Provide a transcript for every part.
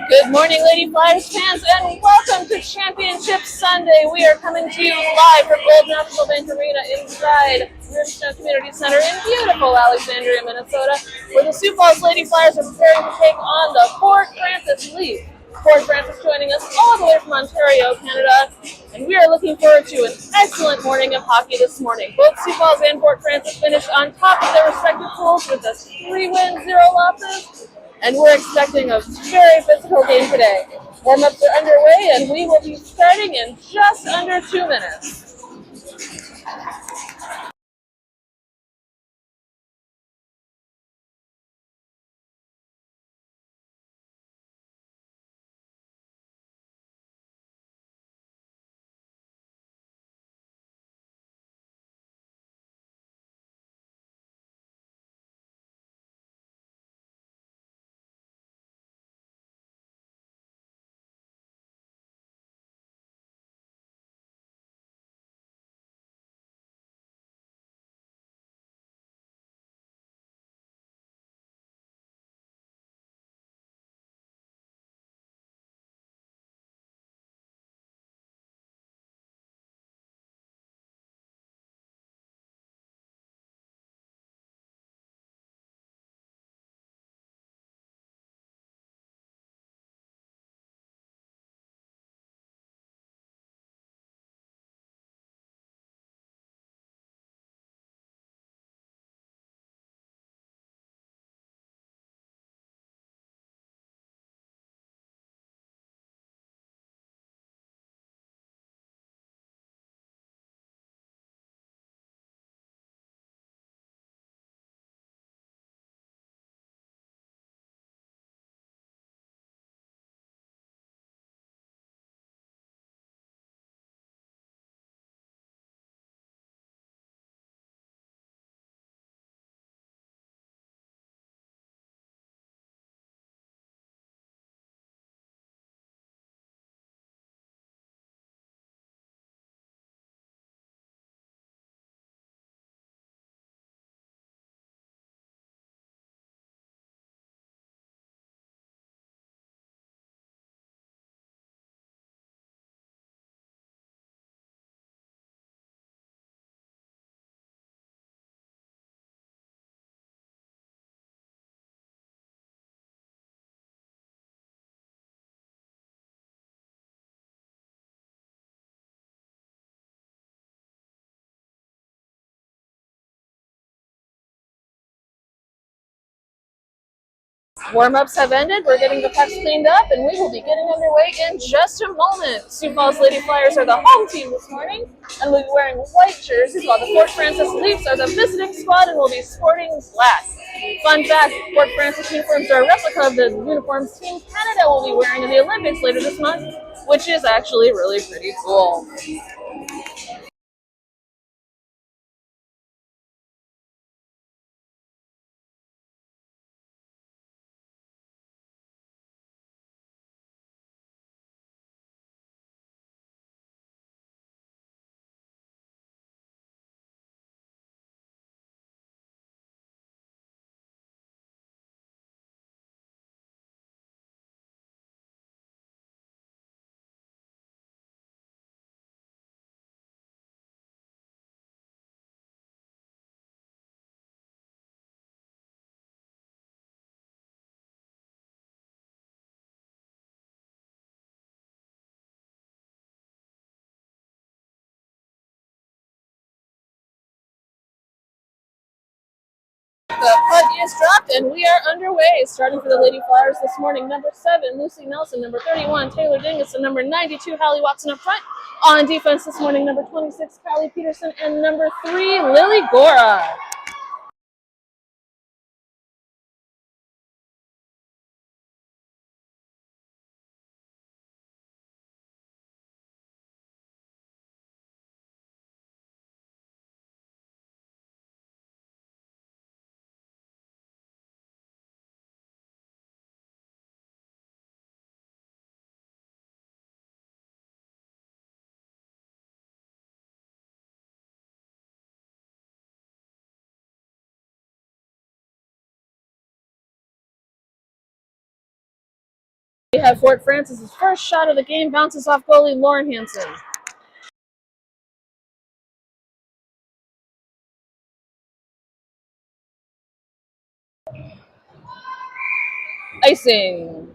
Good morning, Lady Flyers fans, and welcome to Championship Sunday. We are coming to you live from Old National Bank Arena inside Richmond Community Center in beautiful Alexandria, Minnesota, where the Sioux Falls Lady Flyers are preparing to take on the Fort Frances Leaf. Fort Frances joining us all the way from Ontario, Canada, and we are looking forward to an excellent morning of hockey this morning. Both Sioux Falls and Fort Frances finished on top of their respective pools with just 3 wins, 0 losses, and we're expecting a very physical game today. Warm-ups are underway, and we will be starting in just under 2 minutes. Warm-ups have ended, we're getting the pucks cleaned up, and we will be getting underway in just a moment. Sioux Falls Lady Flyers are the home team this morning, and we'll be wearing white jerseys, while the Fort Frances Leafs are the visiting squad and will be sporting black. Fun fact, Fort Frances uniforms are a replica of the uniforms Team Canada will be wearing in the Olympics later this month, which is actually really pretty cool. The puck is dropped, and we are underway. Starting for the Lady Flyers this morning, number 7, Lucy Nelson, number 31, Taylor Dingus, and number 92, Hallie Watson up front. On defense this morning, number 26, Callie Peterson, and number 3, Lily Gora. We have Fort Francis' first shot of the game, bounces off goalie Lauren Hansen. Icing.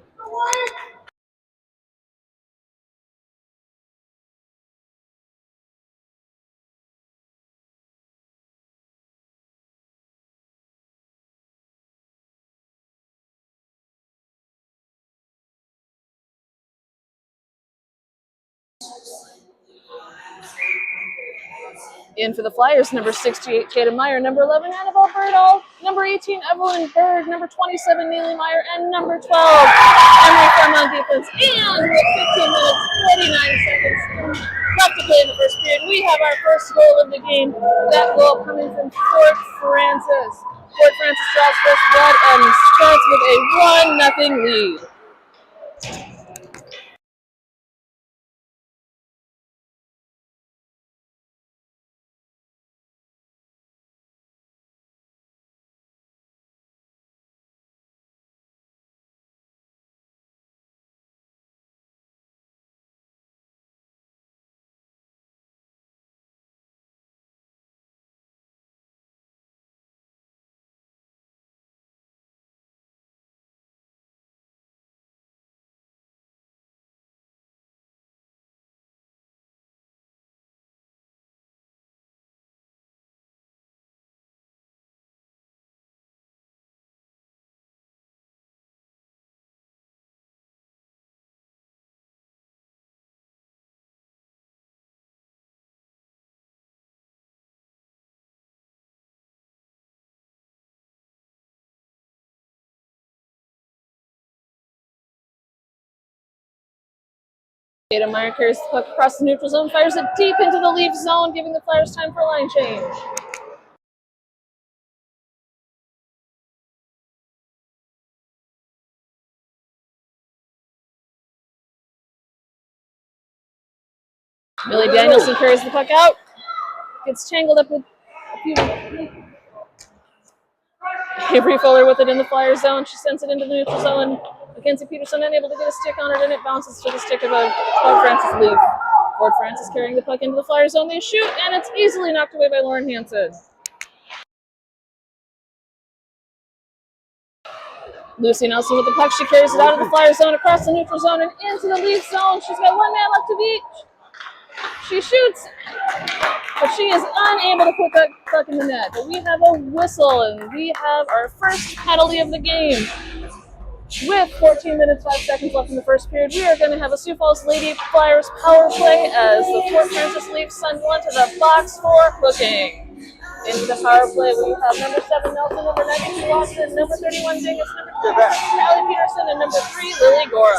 In for the Flyers, number 68, Kaden Meyer, number 11, Annabelle Birdall, number 18, Evelyn Bird, number 27, Neely Meyer, and number 12, Emery Frum on defense. And with 15 minutes, 49 seconds left to play in the first period, we have our first goal of the game. That goal coming from Fort Francis. Fort Francis draws first blood and starts with a 1-0 lead. Kaden Meyer carries the puck across the neutral zone, fires it deep into the Leaf zone, giving the Flyers time for a line change. Millie Danielson carries the puck out, gets tangled up with a few. Avery Fuller with it in the Flyers zone. She sends it into the neutral zone. Mackenzie Peterson unable to get a stick on it, and it bounces to the stick of a Fort Francis Leaf. Fort Francis carrying the puck into the Flyers zone. They shoot, and it's easily knocked away by Lauren Hansen. Lucy Nelson with the puck. She carries it out of the Flyers zone, across the neutral zone, and into the Leaf zone. She's got one man left to beat. She shoots, but she is unable to put that puck in the net. But we have a whistle, and we have our first penalty of the game. With 14 minutes, 5 seconds left in the first period, we are going to have a Sioux Falls Lady Flyers power play as the Fort Francis Leafs send one to the box for hooking. Into the power play, we have number 7, Nelson, number 92, Watson, number 31, Dingus, number 2, Callie Peterson, and number 3, Lily Gora.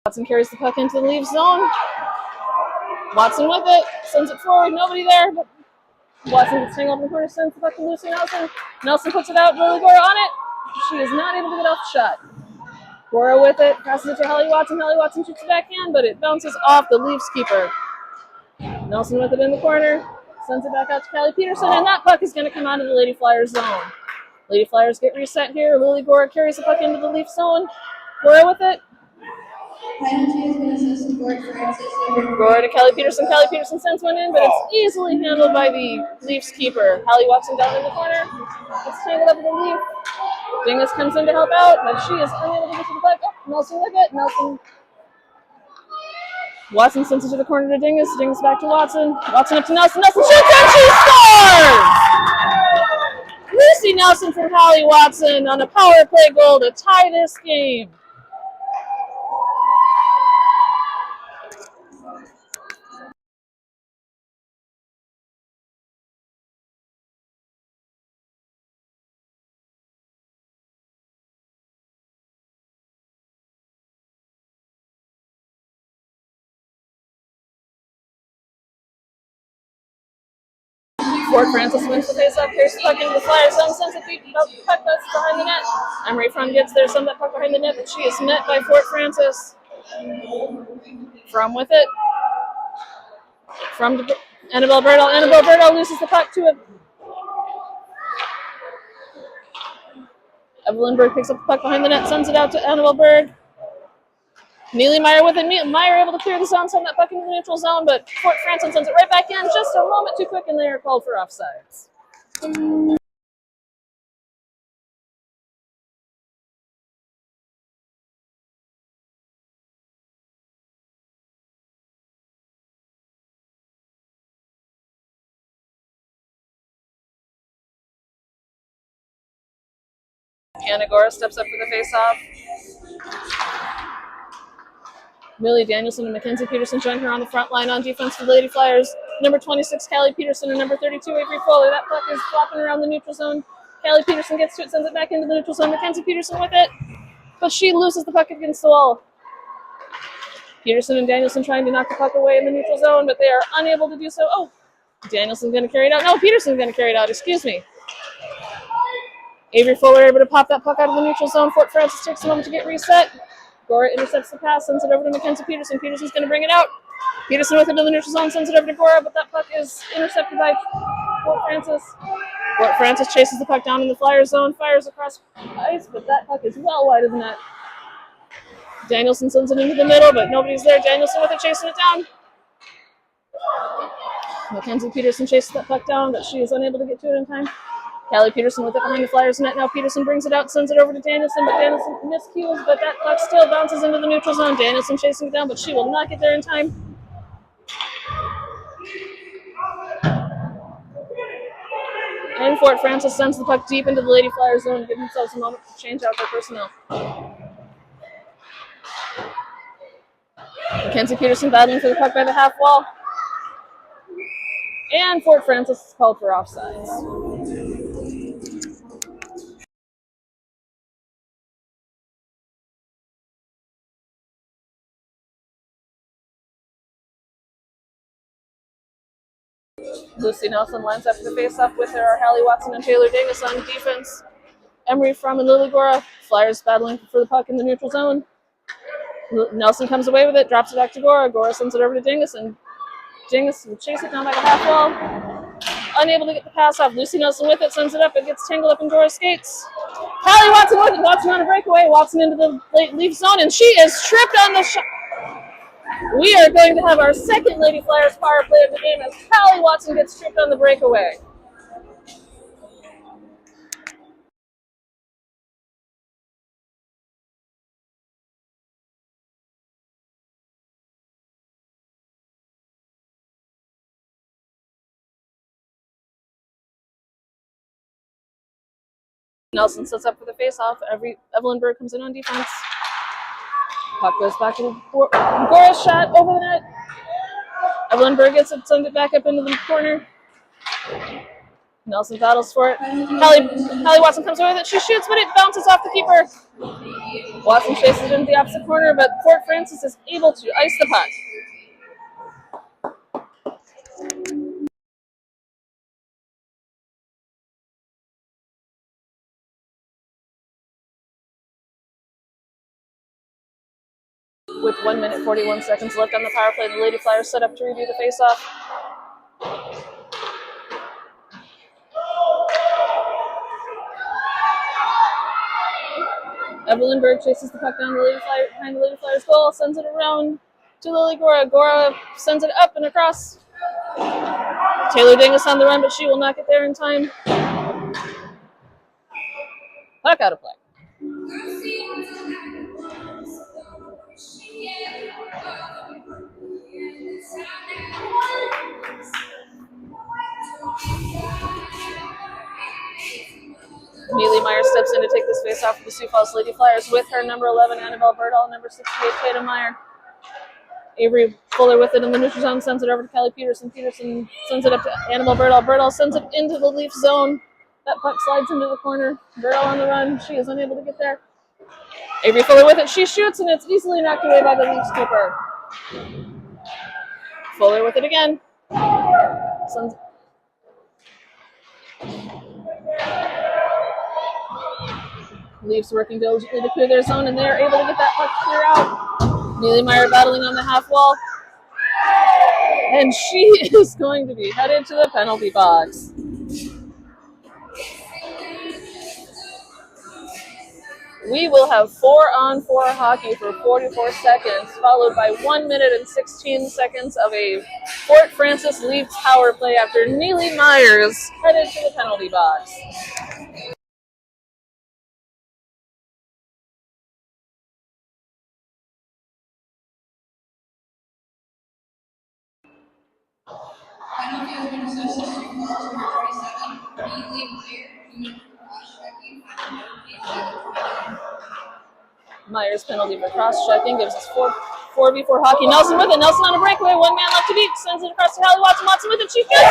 Watson carries the puck into the Leafs zone. Watson with it, sends it forward, nobody there, but Watson gets tangled in the corner, sends the puck to Lucy Nelson. Nelson puts it out, Lily Gora on it. She is not able to get off the shot. Gora with it, passes it to Hallie Watson. Hallie Watson shoots it backhand, but it bounces off the Leafs keeper. Nelson with it in the corner, sends it back out to Callie Peterson, and that puck is going to come out of the Lady Flyers zone. Lady Flyers get reset here. Lily Gora carries the puck into the Leaf zone. Gora with it. Gora to Callie Peterson. Callie Peterson sends one in, but it's easily handled by the Leafs keeper. Hallie Watson down in the corner. It's tangled up with the Leaf. Dingus comes in to help out, but she is unable to get to the puck. Oh, Nelson with it. Watson sends it to the corner to Dingus. Dingus back to Watson. Watson up to Nelson. Nelson shoots and she scores! Lucy Nelson from Hallie Watson on a power play goal to tie this game. Fort Francis wins the face-off, carries the puck into the Flyers zone, sends it deep, puck that's behind the net. Emery Frum gets there, sends that puck behind the net, but she is met by Fort Francis. Frum with it. From Annabelle Berdahl. Annabelle Berdahl loses the puck to it. Evelyn Berg picks up the puck behind the net, sends it out to Annabelle Berg. Neely Meyer with it. Meyer able to clear the zone, send that puck into the neutral zone, but Fort Francis sends it right back in just a moment too quick, and they are called for offsides. Hannah Gora steps up for the face-off. Millie Danielson and Mackenzie Peterson join her on the front line on defense for the Lady Flyers. Number 26, Callie Peterson, and number 32, Avery Foley. That puck is flopping around the neutral zone. Callie Peterson gets to it, sends it back into the neutral zone. Mackenzie Peterson with it, but she loses the puck against the wall. Peterson and Danielson trying to knock the puck away in the neutral zone, but they are unable to do so. Oh, Danielson's going to carry it out. No, Peterson's going to carry it out. Excuse me. Avery Fuller able to pop that puck out of the neutral zone. Fort Francis takes a moment to get reset. Gora intercepts the pass, sends it over to Mackenzie Peterson. Peterson's going to bring it out. Peterson with it to the neutral zone, sends it over to Gora, but that puck is intercepted by Fort Francis. Fort Francis chases the puck down in the Flyers zone, fires across ice, but that puck is well wide of the net. Danielson sends it into the middle, but nobody's there. Danielson with it, chasing it down. Mackenzie Peterson chases that puck down, but she is unable to get to it in time. Callie Peterson with it behind the Flyers net. Now Peterson brings it out, sends it over to Danielson, but Danielson miscues, but that puck still bounces into the neutral zone. Danielson chasing it down, but she will not get there in time. And Fort Francis sends the puck deep into the Lady Flyers zone, giving themselves a moment to change out their personnel. Mackenzie Peterson battling for the puck by the half wall. And Fort Francis is called for offsides. Lucy Nelson lines up for the face-off with her Hallie Watson and Taylor Davis on defense. Emery Frum and Lily Gora. Flyers battling for the puck in the neutral zone. Nelson comes away with it, drops it back to Gora. Gora sends it over to Dingus, and Dingus will chase it down by the half wall. Unable to get the pass off. Lucy Nelson with it, sends it up. It gets tangled up in Gora's skates. Hallie Watson with it. Watson on a breakaway. Watson into the late leaf zone, and she is tripped on the shot. We are going to have our second Lady Flyers power play of the game as Hallie Watson gets tripped on the breakaway. Nelson sets up for the face-off. Evelyn Berg comes in on defense. Puck goes back to Gora's shot over the net. Evelyn Berg gets it, sends it back up into the corner. Nelson battles for it. Hallie Watson comes away with it. She shoots, but it bounces off the keeper. Watson chases it into the opposite corner, but Fort Francis is able to ice the puck. With 1 minute 41 seconds left on the power play, the Lady Flyers set up to redo the face-off. Evelyn Berg chases the puck down behind the Lady Flyers goal, sends it around to Lily Gora. Gora sends it up and across. Taylor Dingus on the run, but she will not get there in time. Puck out of play. Neely Meyer steps in to take this face off of the Sioux Falls Lady Flyers with her number 11, Annabelle Berdahl, number 68, Kayla Meyer. Avery Fuller with it in the neutral zone, sends it over to Callie Peterson. Peterson sends it up to Annabelle Berdahl. Berdahl sends it into the Leaf zone. That puck slides into the corner. Berdahl on the run. She is unable to get there. Avery Fuller with it. She shoots, and it's easily knocked away by the Leafs keeper. Fuller with it again. Leafs working diligently to clear their zone, and they are able to get that puck clear out. Neely Meyer battling on the half wall. And she is going to be headed to the penalty box. We will have 4-on-4 hockey for 44 seconds, followed by 1 minute and 16 seconds of a Fort Francis Leafs power play after Neely Myers headed to the penalty box. Myers penalty for cross-checking gives us 4v4 hockey. Nelson with it. Nelson on a breakaway. 1 man left to beat. Sends it across to Hallie Watson. Watson with it. She gets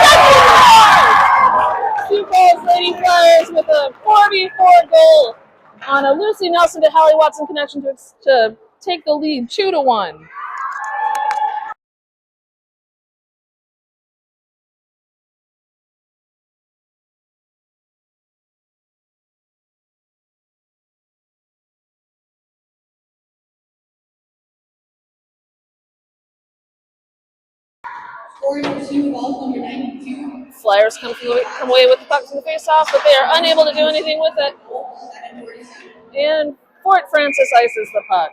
it! 2 goals, Lady Flyers with a 4v4 goal on a Lucy Nelson to Hallie Watson connection to take the lead 2-1. Flyers come away with the puck from the face-off, but they are unable to do anything with it. And Fort Francis ices the puck.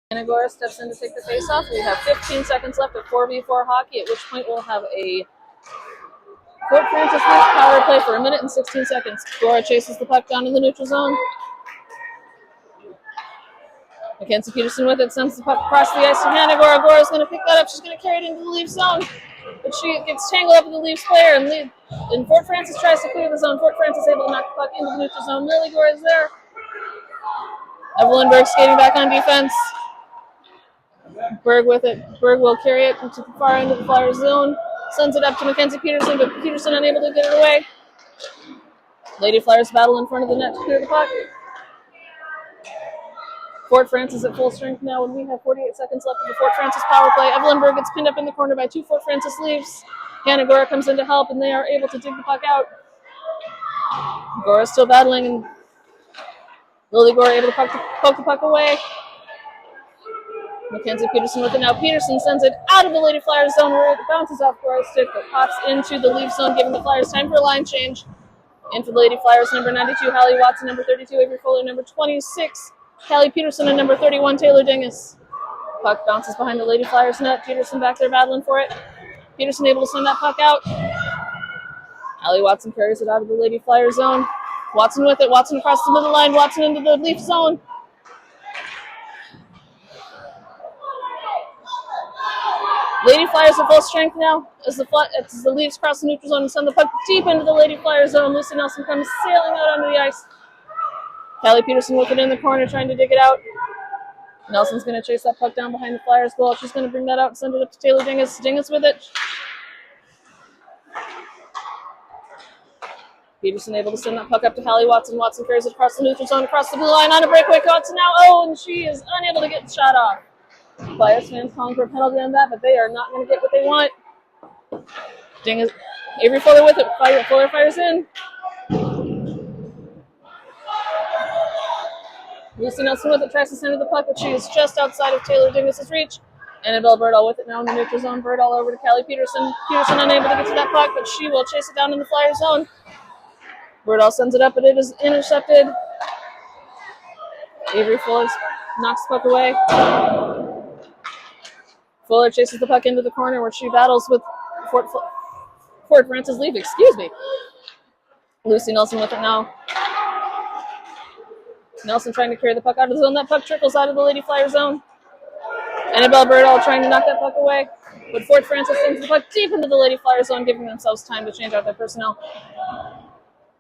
Anagora steps in to take the face-off. We have 15 seconds left of 4v4 hockey, at which point we'll have a Fort Francis Leafs power play for 1 minute and 16 seconds. Gora chases the puck down in the neutral zone. Mackenzie Peterson with it, sends the puck across the ice to Hannah Gora. Gora's going to pick that up. She's going to carry it into the Leafs zone. But she gets tangled up with the Leafs player, and Fort Francis tries to clear the zone. Fort Francis able to knock the puck into the neutral zone. Lily Gora is there. Evelyn Berg skating back on defense. Berg with it. Berg will carry it to the far end of the Flyers zone. Sends it up to Mackenzie Peterson, but Peterson unable to get it away. Lady Flyers battle in front of the net to clear the puck. Fort Francis at full strength now, and we have 48 seconds left of the Fort Francis power play. Evelyn Berg gets pinned up in the corner by 2 Fort Francis Leafs. Hannah Gora comes in to help, and they are able to dig the puck out. Gora's still battling, and Lily Gora able to poke the puck away. Mackenzie Peterson with it now. Peterson sends it out of the Lady Flyers zone where it bounces off Gora's stick, but pops into the Leaf zone, giving the Flyers time for a line change. In for the Lady Flyers, number 92, Hallie Watson, number 32, Avery Fuller, number 26, Callie Peterson, and number 31, Taylor Dingus. Puck bounces behind the Lady Flyers net. Peterson back there battling for it. Peterson able to send that puck out. Hallie Watson carries it out of the Lady Flyers zone. Watson with it. Watson across the middle line. Watson into the Leaf zone. Lady Flyers at full strength now as the Leafs cross the neutral zone and send the puck deep into the Lady Flyers zone. Lucy Nelson comes sailing out onto the ice. Callie Peterson with it in the corner trying to dig it out. Nelson's going to chase that puck down behind the Flyers goal. She's going to bring that out and send it up to Taylor Dingus. Dingus with it. Peterson able to send that puck up to Hallie Watson. Watson carries it across the neutral zone, across the blue line on a breakaway. Watson now, and she is unable to get the shot off. Flyers fans calling for a penalty on that, but they are not going to get what they want. Dingus, Avery Fuller with it. Fuller fires in. Lucy Nelson with it, tries to send her the puck, but she is just outside of Taylor Dingus' reach. Annabelle Birdall with it now in the neutral zone. Birdall over to Callie Peterson. Peterson unable to get to that puck, but she will chase it down in the Flyer zone. Birdall sends it up, but it is intercepted. Avery Fuller knocks the puck away. Fuller chases the puck into the corner where she battles with Fort Francis Leaf, Lucy Nelson with it now. Nelson trying to carry the puck out of the zone. That puck trickles out of the Lady Flyer zone. Annabelle Birdall trying to knock that puck away. But Fort Francis sends the puck deep into the Lady Flyer zone, giving themselves time to change out their personnel.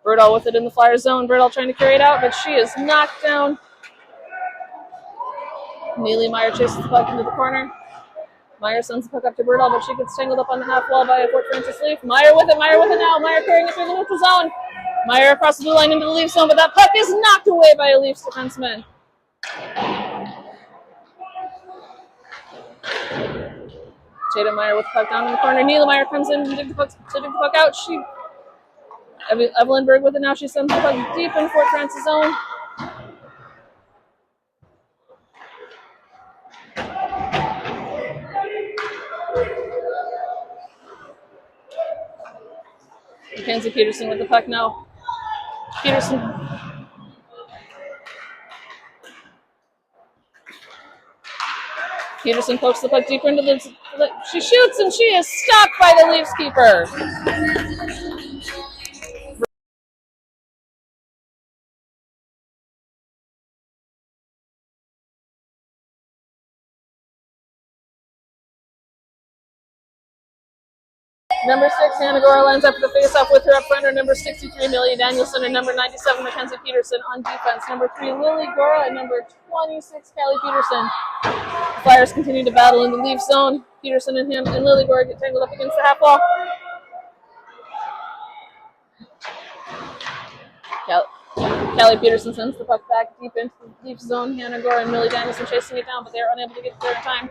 Birdall with it in the Flyer zone. Birdall trying to carry it out, but she is knocked down. Neely Meyer chases the puck into the corner. Meyer sends the puck up to Birdall, but she gets tangled up on the half wall by a Fort Francis Leaf. Meyer with it now. Meyer carrying it through the neutral zone. Meyer across the blue line into the Leafs zone, but that puck is knocked away by a Leafs defenseman. Tatum Meyer with the puck down in the corner. Niedermeyer comes in to dig the puck out. Evelyn Berg with it now. She sends the puck deep in Fort Francis zone. Mackenzie Peterson with the puck now. Peterson pokes the puck deeper into the. She shoots and she is stopped by the Leafs keeper. Number 6, Hannah Gora lines up for the faceoff with her up front. Number 63, Millie Danielson, and number 97, Mackenzie Peterson on defense. Number 3, Lily Gora, and number 26, Callie Peterson. The Flyers continue to battle in the Leaf zone. Peterson and Lily Gora get tangled up against the half wall. Callie Peterson sends the puck back deep into the Leaf zone. Hannah Gora and Millie Danielson chasing it down, but they are unable to get there in time.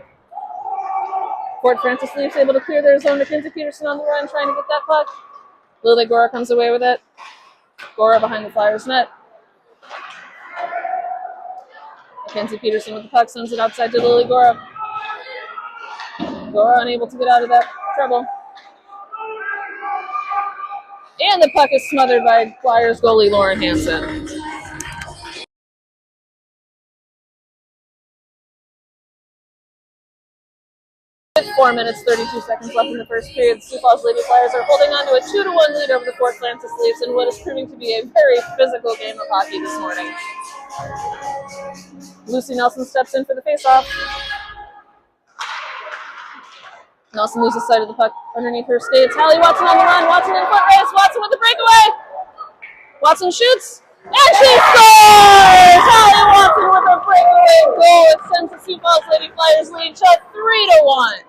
Fort Francis Leafs able to clear their zone. Mackenzie Peterson on the run trying to get that puck. Lily Gora comes away with it. Gora behind the Flyers net. Mackenzie Peterson with the puck sends it outside to Lily Gora. Gora unable to get out of that trouble. And the puck is smothered by Flyers goalie Lauren Hansen. 4 minutes, 32 seconds left in the first period. Sioux Falls Lady Flyers are holding on to a 2-1 lead over the Fort Francis Leafs in what is proving to be a very physical game of hockey this morning. Lucy Nelson steps in for the faceoff. Nelson loses sight of the puck underneath her skates. Hallie Watson on the run. Watson in foot race. Watson with the breakaway. Watson shoots. And she scores! Hallie Watson with a breakaway goal. It sends the Sioux Falls Lady Flyers lead to 3-1.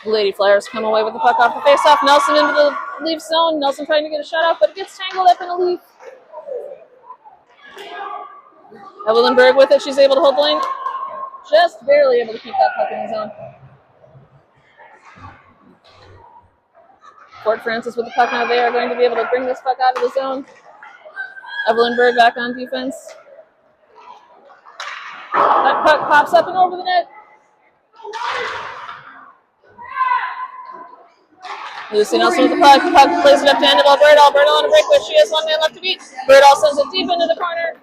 The Lady Flyers come away with the puck off the faceoff. Nelson into the Leaf zone. Nelson trying to get a shot off, but it gets tangled up in a Leaf. Evelyn Berg with it. She's able to hold the lane. Just barely able to keep that puck in the zone. Fort Francis with the puck now. They are going to be able to bring this puck out of the zone. Evelyn Berg back on defense. That puck pops up and over the net. Lucy Nelson with the puck. The puck plays it up to Annabelle Birdall. Birdall on a breakaway. She has one man left to beat. Birdall sends it deep into the corner,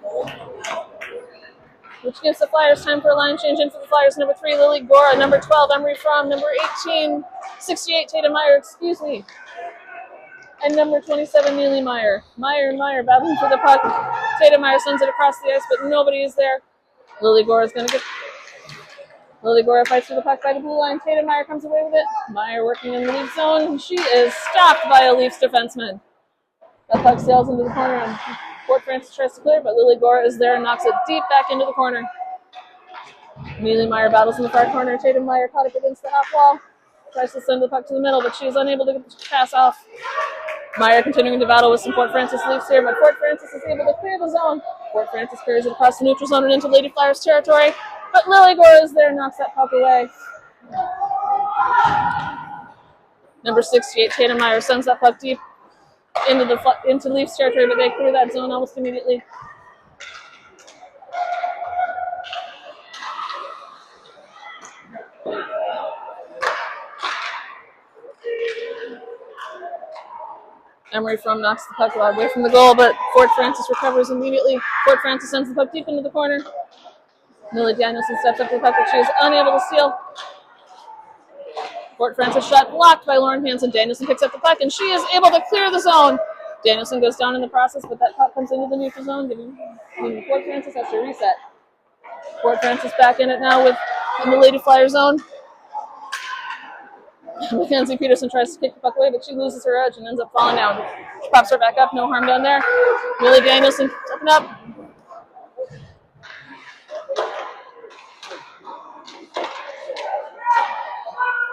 which gives the Flyers time for a line change in for the Flyers. Number 3, Lily Gora. Number 12, Emery Fromm. Number 18, 68, Tatum Meyer. And number 27, Neely Meyer. Meyer battling for the puck. Tatum Meyer sends it across the ice, but nobody is there. Lily Gora fights for the puck by the blue line. Tatum Meyer comes away with it. Meyer working in the Leaf zone. She is stopped by a Leafs defenseman. That puck sails into the corner, and Fort Francis tries to clear, but Lily Gora is there and knocks it deep back into the corner. Neely Meyer battles in the far corner. Tatum Meyer caught up against the half wall. Tries to send the puck to the middle, but she is unable to get the pass off. Meyer continuing to battle with some Fort Francis Leafs here, but Fort Francis is able to clear the zone. Fort Francis carries it across the neutral zone and into Lady Flyers territory, but Lily Gora is there and knocks that puck away. Number 68, Tatum Meyer, sends that puck deep into Leafs territory, but they clear that zone almost immediately. Emery Fromm knocks the puck away from the goal, but Fort Francis recovers immediately. Fort Francis sends the puck deep into the corner. Millie Danielson steps up to the puck, but she is unable to steal. Fort Francis shot blocked by Lauren Hansen. Danielson picks up the puck, and she is able to clear the zone. Danielson goes down in the process, but that puck comes into the neutral zone, giving Fort Francis has to reset. Fort Francis back in it now with in the Lady Flyer zone. Mackenzie Peterson tries to kick the puck away, but she loses her edge and ends up falling down. She pops her back up, no harm done there. Millie Danielson stepping up.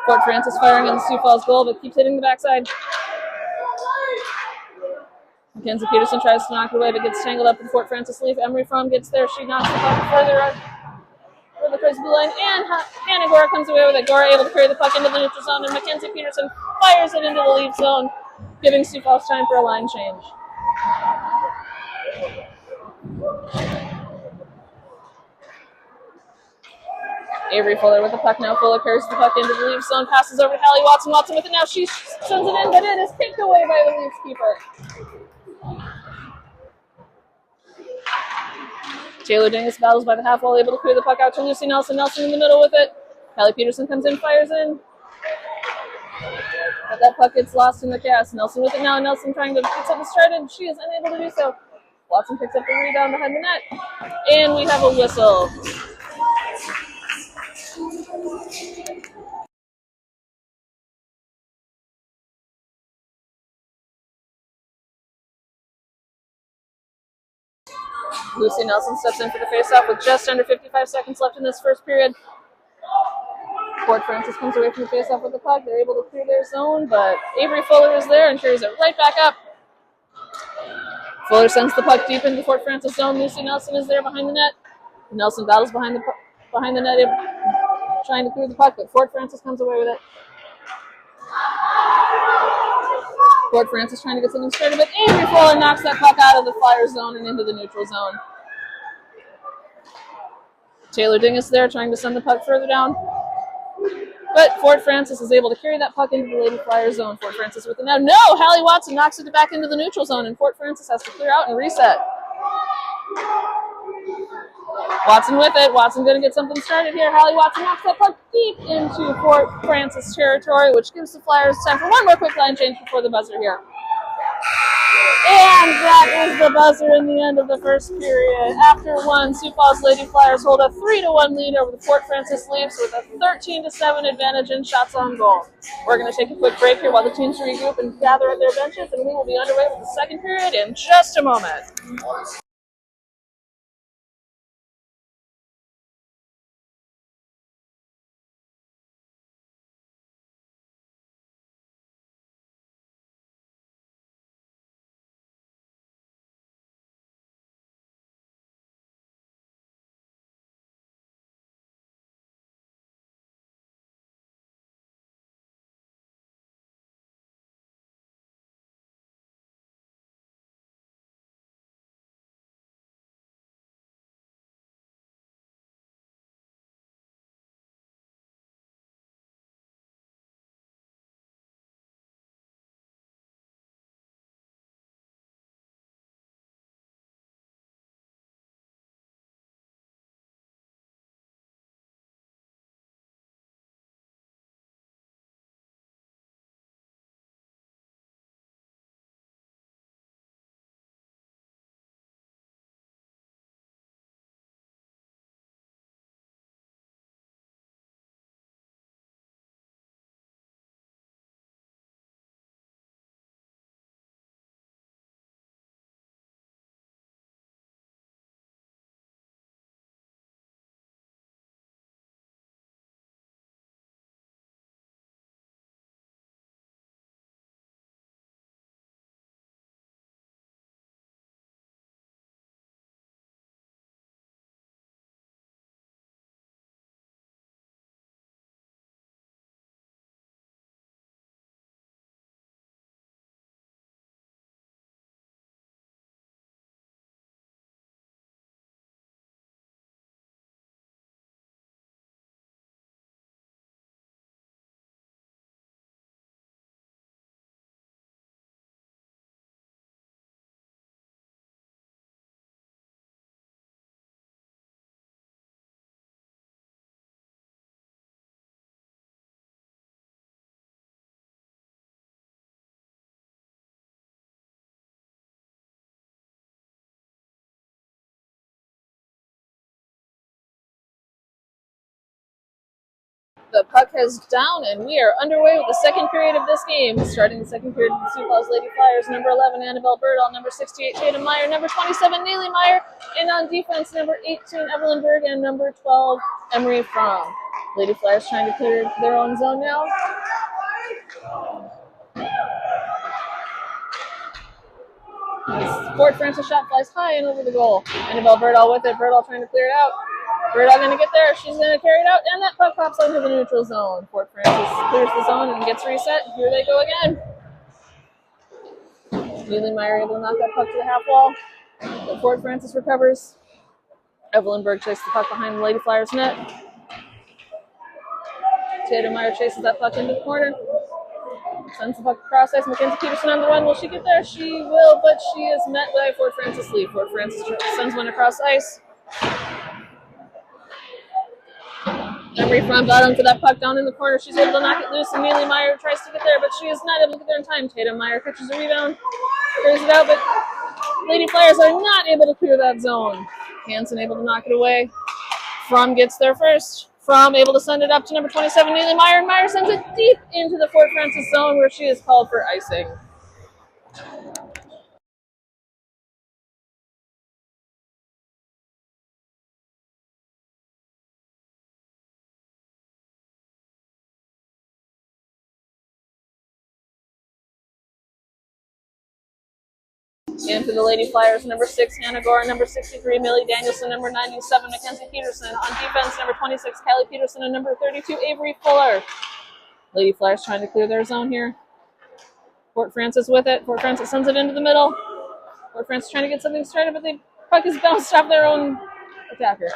Fort Francis firing on the Sioux Falls goal, but keeps hitting the backside. Mackenzie Peterson tries to knock it away, but gets tangled up with Fort Francis Leaf. Emery Fromm gets there. She knocks the puck further towards the blue line, and Hannah Gora comes away with it. Gora able to carry the puck into the neutral zone, and Mackenzie Peterson fires it into the Leaf zone, giving Sioux Falls time for a line change. Avery Fuller with the puck now. Fuller carries the puck into the Leafs zone, passes over to Hallie Watson. Watson with it now. She sends it in, but it is kicked away by the Leafs keeper. Taylor Dingus battles by the half wall, able to clear the puck out to Lucy Nelson. Nelson in the middle with it. Hallie Peterson comes in, fires in. But that puck gets lost in the cast. Nelson with it now. Nelson trying to get something started. She is unable to do so. Watson picks up the rebound behind the net. And we have a whistle. Lucy Nelson steps in for the faceoff with just under 55 seconds left in this first period. Fort Francis comes away from the faceoff with the puck. They're able to clear their zone, but Avery Fuller is there and carries it right back up. Fuller sends the puck deep into Fort Francis zone. Lucy Nelson is there behind the net. Nelson battles behind the net, trying to clear the puck, but Fort Francis comes away with it. Fort Francis trying to get something started, but Avery Fuller knocks that puck out of the Flyer zone and into the neutral zone. Taylor Dingus there trying to send the puck further down. But Fort Francis is able to carry that puck into the Lady Flyer zone. Fort Francis with it now. No! Hallie Watson knocks it back into the neutral zone, and Fort Francis has to clear out and reset. Watson with it. Watson going to get something started here. Hallie Watson knocks that puck deep into Fort Francis territory, which gives the Flyers time for one more quick line change before the buzzer here. And that is the buzzer in the end of the first period. After one, Sioux Falls Lady Flyers hold a 3-1 lead over the Fort Francis Leafs with a 13-7 advantage in shots on goal. We're going to take a quick break here while the teams regroup and gather at their benches, and we will be underway with the second period in just a moment. The puck has down, and we are underway with the second period of this game. Starting the second period with the Sioux Falls Lady Flyers, number 11, Annabelle Birdall, number 68, Tatum Meyer, number 27, Neely Meyer, and on defense, number 18, Evelyn Berg, and number 12, Emery Fromm. Lady Flyers trying to clear their own zone now. Fort Francis shot flies high and over the goal. Annabelle Birdall with it. Birdall trying to clear it out. Birdall going to get there. She's going to carry it out, and that puck pops into the neutral zone. Fort Francis clears the zone and gets reset. Here they go again. Neely Meyer able to knock that puck to the half wall. But Fort Francis recovers. Evelyn Berg chases the puck behind the Lady Flyers net. Tatum Meyer chases that puck into the corner. Sends the puck across ice. Mackenzie Peterson on the run. Will she get there? She will, but she is met by Fort Francis lead. Fort Francis sends one across ice. Emery Fromm battling for that puck down in the corner. She's able to knock it loose, and Neely Meyer tries to get there, but she is not able to get there in time. Tatum Meyer catches a rebound, clears it out, but Lady Flyers are not able to clear that zone. Hanson able to knock it away. Fromm gets there first. Fromm able to send it up to number 27, Neely Meyer, and Meyer sends it deep into the Fort Francis zone where she is called for icing. And for the Lady Flyers, number 6, Hannah Gore, number 63, Millie Danielson, number 97, Mackenzie Peterson. On defense, number 26, Callie Peterson, and number 32, Avery Fuller. Lady Flyers trying to clear their zone here. Fort Francis with it. Fort Francis sends it into the middle. Fort Francis trying to get something started, but the puck is bounced off their own attacker.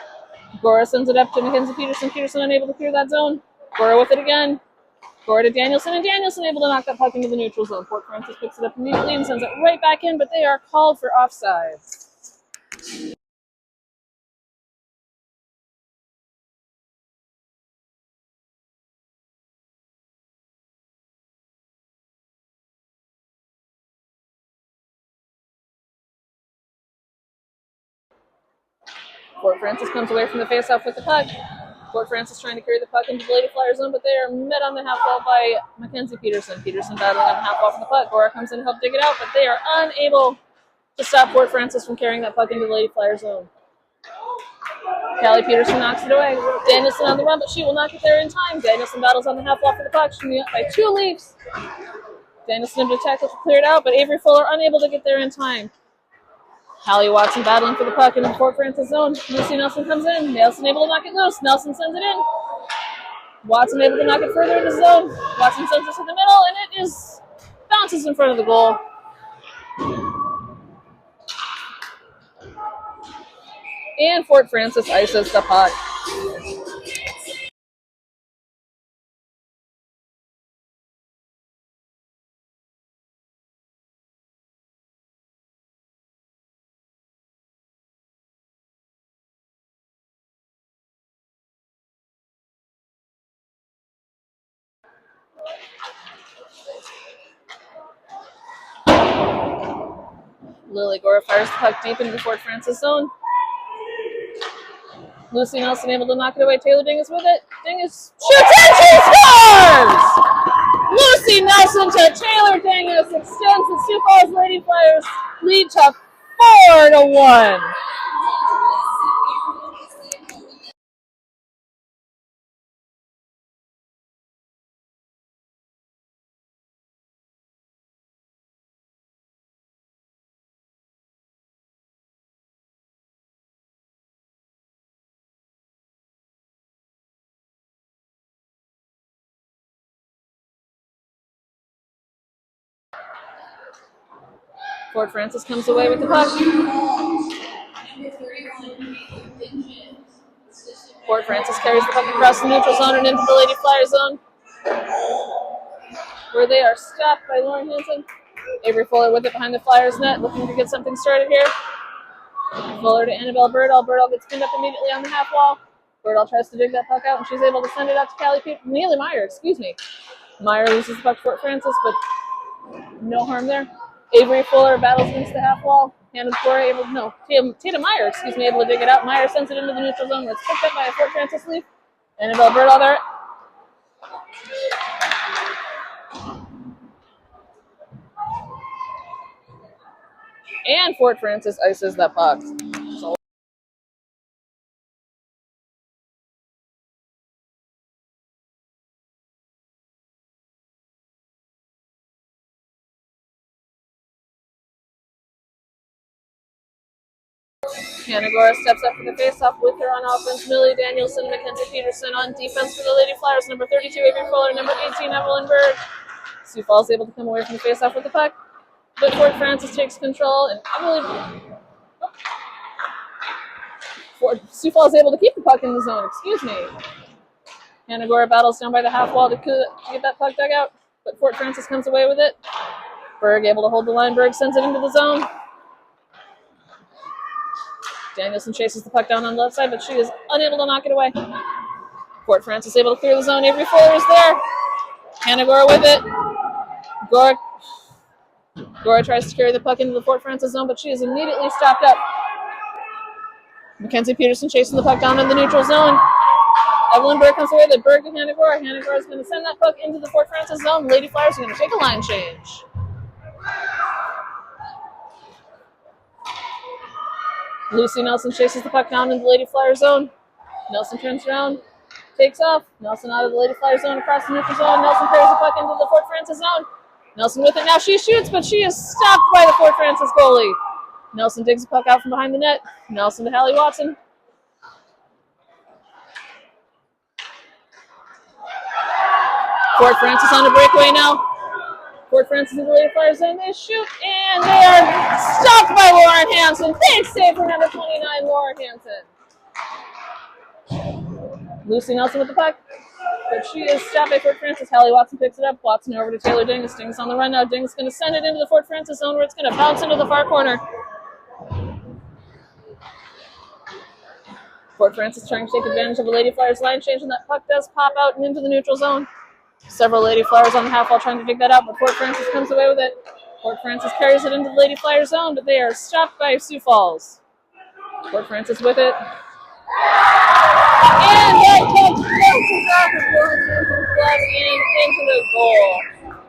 Gora sends it up to Mackenzie Peterson. Peterson unable to clear that zone. Gora with it again. Gora to Danielson, and Danielson able to knock that puck into the neutral zone. Fort Francis picks it up immediately and sends it right back in, but they are called for offside. Fort Francis comes away from the faceoff with the puck. Fort Francis trying to carry the puck into the Lady Flyers zone, but they are met on the half wall by Mackenzie Peterson. Peterson battling on the half wall for the puck. Gora comes in to help dig it out, but they are unable to stop Fort Francis from carrying that puck into the Lady Flyers zone. Callie Peterson knocks it away. Danielson on the run, but she will not get there in time. Danielson battles on the half wall for the puck. She's up by 2 leaps. Danielson able to tackle to clear it out, but Avery Fuller unable to get there in time. Hallie Watson battling for the puck in the Fort Francis zone. Lucy Nelson comes in. Nelson able to knock it loose. Nelson sends it in. Watson able to knock it further in the zone. Watson sends it to the middle, and it is bounces in front of the goal. And Fort Francis ices the puck. Lily Gora fires the puck deep into the Fort Francis zone. Lucy Nelson able to knock it away. Taylor Dingus with it. Dingus shoots and she scores! Lucy Nelson to Taylor Dingus extends the Sioux Falls Lady Flyers lead to 4-1. Fort Francis comes away with the puck. Fort Francis carries the puck across the neutral zone and into the Lady Flyers zone, where they are stopped by Lauren Hanson. Avery Fuller with it behind the Flyers net, looking to get something started here. Fuller to Annabelle Birdall. Birdall gets pinned up immediately on the half wall. Birdall tries to dig that puck out, and she's able to send it out to Neely Meyer, Meyer loses the puck to Fort Francis, but no harm there. Avery Fuller battles against the half wall. Tatum Meyer, able to dig it out. Meyer sends it into the neutral zone. It's picked up by a Fort Francis leaf. Annabelle Birdall there. And Fort Francis ices that puck. So Hanagora steps up for the faceoff with her on offense. Millie Danielson, Mackenzie Peterson on defense for the Lady Flyers. Number 32, Avery Fuller. Number 18, Evelyn Berg. Sioux Falls able to come away from the faceoff with the puck. But Fort Francis takes control, and Sioux Falls able to keep the puck in the zone. Excuse me. Hanagora battles down by the half wall to get that puck dug out, but Fort Francis comes away with it. Berg able to hold the line. Berg sends it into the zone. Danielson chases the puck down on the left side, but she is unable to knock it away. Fort Francis able to clear the zone. Avery Fuller is there. Hanagora with it. Gora tries to carry the puck into the Fort Francis zone, but she is immediately stopped up. Mackenzie Peterson chasing the puck down in the neutral zone. Evelyn Berg comes away with it. Berg to Hanagora. Hanagora is going to send that puck into the Fort Francis zone. Lady Flyers are going to take a line change. Lucy Nelson chases the puck down in the Lady Flyer zone. Nelson turns around, takes off. Nelson out of the Lady Flyer zone across the neutral zone. Nelson carries the puck into the Fort Francis zone. Nelson with it now. She shoots, but she is stopped by the Fort Francis goalie. Nelson digs the puck out from behind the net. Nelson to Hallie Watson. Fort Francis on the breakaway now. Fort Francis in the Lady Flyers zone. They shoot, and they are stopped by Lauren Hansen. Big save for number 29, Lauren Hansen. Lucy Nelson with the puck, but she is stopped by Fort Francis. Hallie Watson picks it up. Watson over to Taylor Dingus. Dingus on the run now. Dingus going to send it into the Fort Francis zone, where it's going to bounce into the far corner. Fort Francis trying to take advantage of the Lady Flyers line change, and that puck does pop out and into the neutral zone. Several Lady Flyers on the half wall trying to dig that out, but Fort Francis comes away with it. Fort Francis carries it into the Lady Flyer zone, but they are stopped by Sioux Falls. Fort Francis with it. And that puck bounces off of Lauren Hansen's glove and into the goal.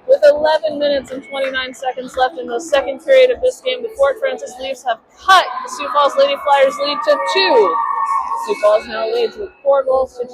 With 11 minutes and 29 seconds left in the second period of this game, the Fort Francis Leafs have cut the Sioux Falls Lady Flyers lead to 2. Sioux Falls now leads with 4 goals to 2.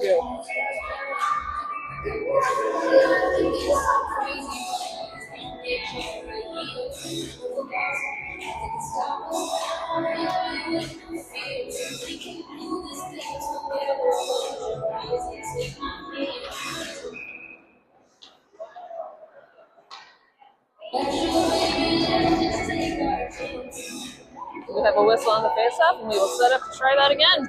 We have a whistle on the face-off, and we will set up to try that again.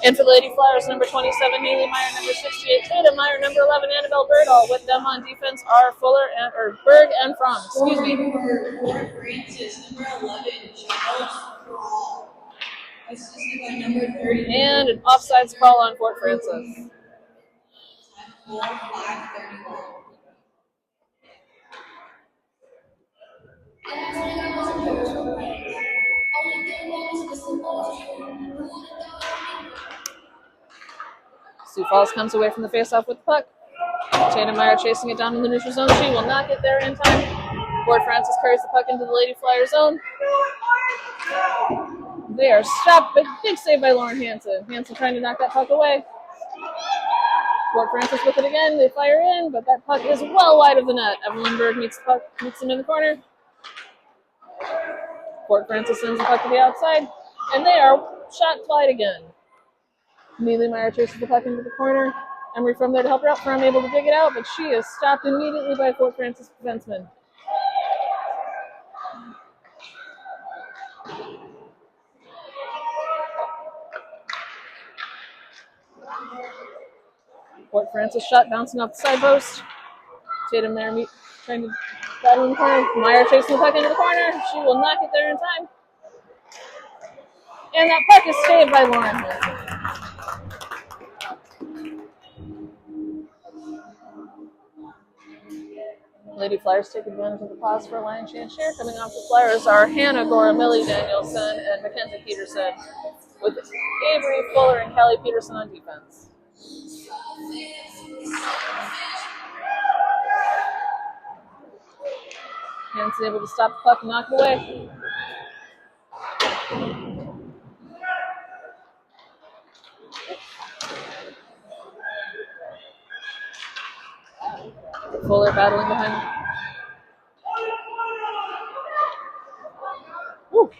And for the Lady Flyers, number 27, Haley Meyer, number 68, Tatum Meyer, number 11, Annabelle Birdall. With them on defense are Berg and Fromm. Excuse me. Fort Francis, number 11, Charles Crawl. Assisted by number 30. And an offsides call on Fort Francis. Time 4-5-31. Sioux Falls comes away from the faceoff with the puck. Tatum Meyer chasing it down in the neutral zone. She will not get there in time. Fort Francis carries the puck into the Lady Flyer zone. They are stopped, but big save by Lauren Hansen. Hansen trying to knock that puck away. Fort Francis with it again. They fire in, but that puck is well wide of the net. Evelyn Berg meets the puck, meets him in the corner. Fort Francis sends the puck to the outside, and they are shot wide again. Neely Meyer chases the puck into the corner. Emery from there to help her out. Fromm able to dig it out, but she is stopped immediately by Fort Francis defenseman. Fort Francis shot bouncing off the side post. Tatum there trying to battle in the corner. Meyer chasing the puck into the corner. She will not get there in time. And that puck is saved by Lauren Hansen. Lady Flyers take advantage of the pause for a line change here. Coming off the Flyers are Hannah Gora, Millie Danielson, and Mackenzie Peterson, with Avery Fuller and Kelly Peterson on defense. Hanson able to stop the puck and knock it away. Fuller battling behind. Woo.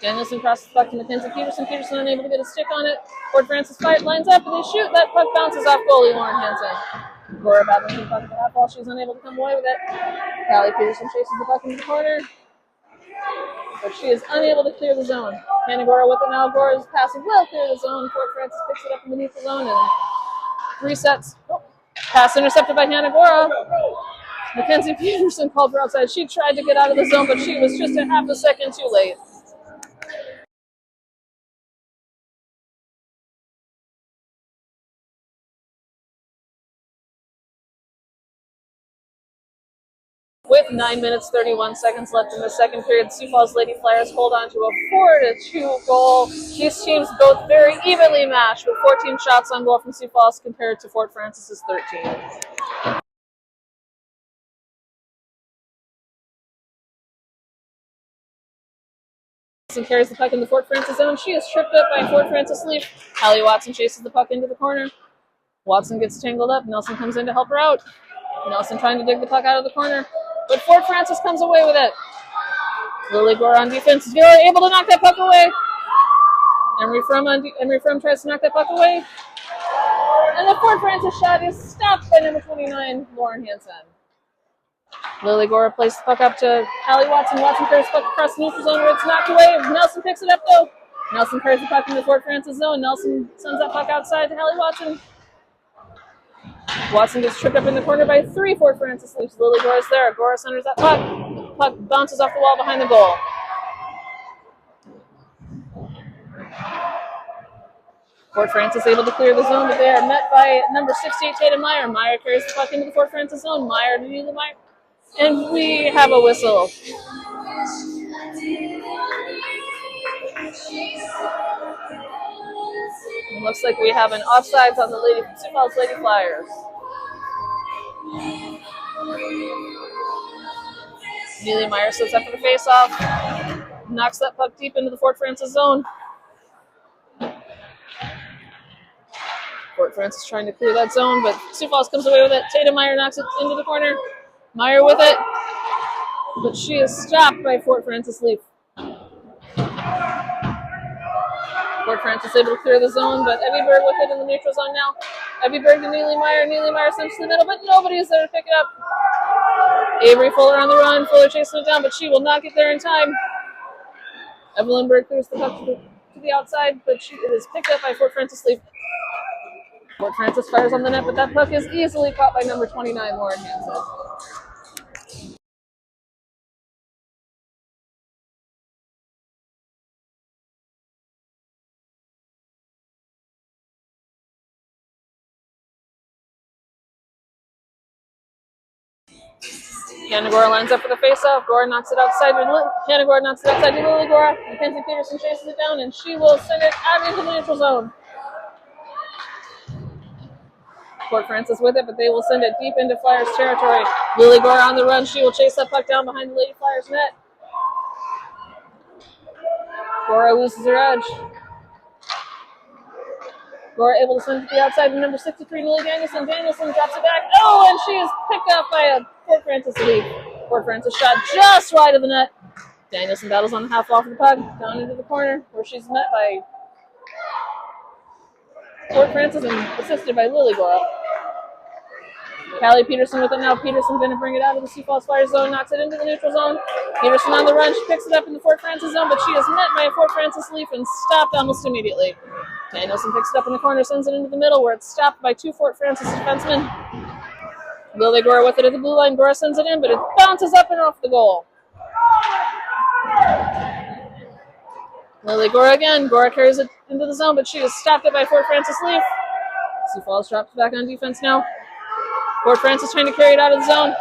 Danielson crosses the puck to Mackenzie Peterson. Peterson unable to get a stick on it. Ford Francis fight lines up and they shoot. That puck bounces off goalie Lauren Hanson. Gora battling the puck at the half wall. She's unable to come away with it. Callie Peterson chases the puck into the corner, but she is unable to clear the zone. Hannah Gora with it now. Gora's passing will clear the zone. Ford Francis picks it up underneath the zone and resets. Oh. Pass intercepted by Hannah Gora. Mackenzie Peterson called for outside. She tried to get out of the zone, but she was just a half a second too late. With 9 minutes 31 seconds left in the second period, Sioux Falls Lady Flyers hold on to a 4-2 goal. These teams both very evenly matched with 14 shots on goal from Sioux Falls compared to Fort Francis's 13. Carries the puck in the Fort Francis zone. She is tripped up by Fort Francis Leaf. Hallie Watson chases the puck into the corner. Watson gets tangled up. Nelson comes in to help her out. Nelson trying to dig the puck out of the corner, but Fort Francis comes away with it. Lily Gore on defense. Gore able to knock that puck away. Emery Frum tries to knock that puck away. And the Fort Francis shot is stopped by number 29, Lauren Hanson. Lily Gore plays the puck up to Hallie Watson. Watson carries the puck across the neutral zone where it's knocked away. Nelson picks it up though. Nelson carries the puck into the Fort Francis zone. Nelson sends that puck outside to Hallie Watson. Watson gets tripped up in the corner by 3 Fort Francis Leafs. Lily Gore is there. Gore centers that puck. The puck bounces off the wall behind the goal. Fort Francis able to clear the zone, but they are met by number 68, Tatum Meyer. Meyer carries the puck into the Fort Francis zone. Meyer to Neely Meyer. And we have a whistle. It looks like we have an offsides on the Sioux Falls Lady Flyers. Neely Meyer sits up for the face-off. Knocks that puck deep into the Fort Francis zone. Fort Francis trying to clear that zone, but Sioux Falls comes away with it. Tatum Meyer knocks it into the corner. Meyer with it, but she is stopped by Fort Francis Leaf. Fort Francis able to clear the zone, but Evie Berg with it in the neutral zone now. Evie Berg to Neely Meyer. Neely Meyer sends to the middle, but nobody is there to pick it up. Avery Fuller on the run. Fuller chasing it down, but she will not get there in time. Evelyn Berg clears the puck to the outside, but it is picked up by Fort Francis Leaf. Fort Francis fires on the net, but that puck is easily caught by number 29, Lauren Hanson. Hannah Gore lines up for the face-off. Gore knocks it outside. Hannah Gore knocks it outside to Lily Gore. Mackenzie Peterson chases it down, and she will send it out into the neutral zone. Fort Francis with it, but they will send it deep into Flyers territory. Lily Gore on the run. She will chase that puck down behind the Lady Flyers net. Gore loses her edge. Gore able to send it to the outside to number 63, Lily Danielson. Danielson drops it back. Oh, and she is picked up by a Fort Francis Leaf. Fort Francis shot just wide of the net. Danielson battles on the half wall for the puck, down into the corner, where she's met by Fort Francis and assisted by Lily Gore. Callie Peterson with it now. Peterson going to bring it out of the Sioux Falls Flyers zone, knocks it into the neutral zone. Peterson on the run. She picks it up in the Fort Francis zone, but she is met by a Fort Francis Leaf and stopped almost immediately. Danielson picks it up in the corner, sends it into the middle, where it's stopped by 2 Fort Francis defensemen. Lily Gore with it at the blue line. Gore sends it in, but it bounces up and off the goal. Lily Gore again. Gore carries it into the zone, but she is stopped it by Fort Francis Leaf. Sioux Falls drops back on defense now. Fort Francis trying to carry it out of the zone.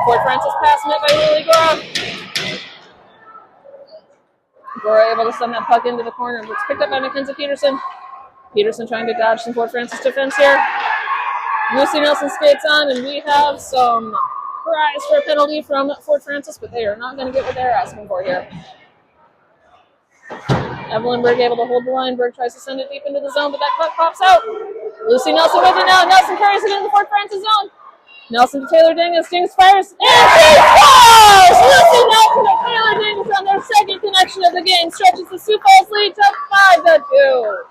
Fort Francis passing it by Lily Gore. Gore able to send that puck into the corner, but it's picked up by Mackenzie Peterson. Peterson trying to dodge some Fort Francis defense here. Lucy Nelson skates on, and we have some cries for a penalty from Fort Francis, but they are not going to get what they're asking for here. Evelyn Berg able to hold the line. Berg tries to send it deep into the zone, but that puck pops out. Lucy Nelson with it now. Nelson carries it into the Fort Francis zone. Nelson to Taylor Dingus. Dingus fires, and she scores! Lucy Nelson to Taylor Dingus on their second connection of the game stretches the Sioux Falls lead to 5-2.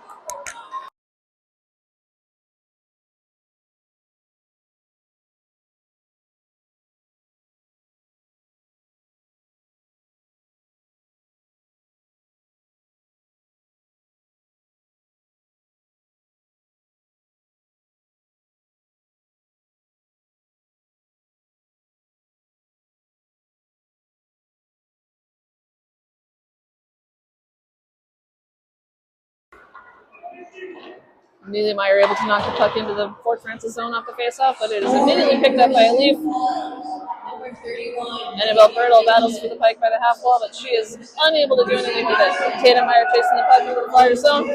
Neely Meyer able to knock the puck into the Fort Francis zone off the faceoff, but it is immediately picked up by a Leaf. Number 31. Annabelle Bertle battles for the pike by the half wall, but she is unable to do anything with it. Tatum Meyer chasing the puck into the Flyers zone.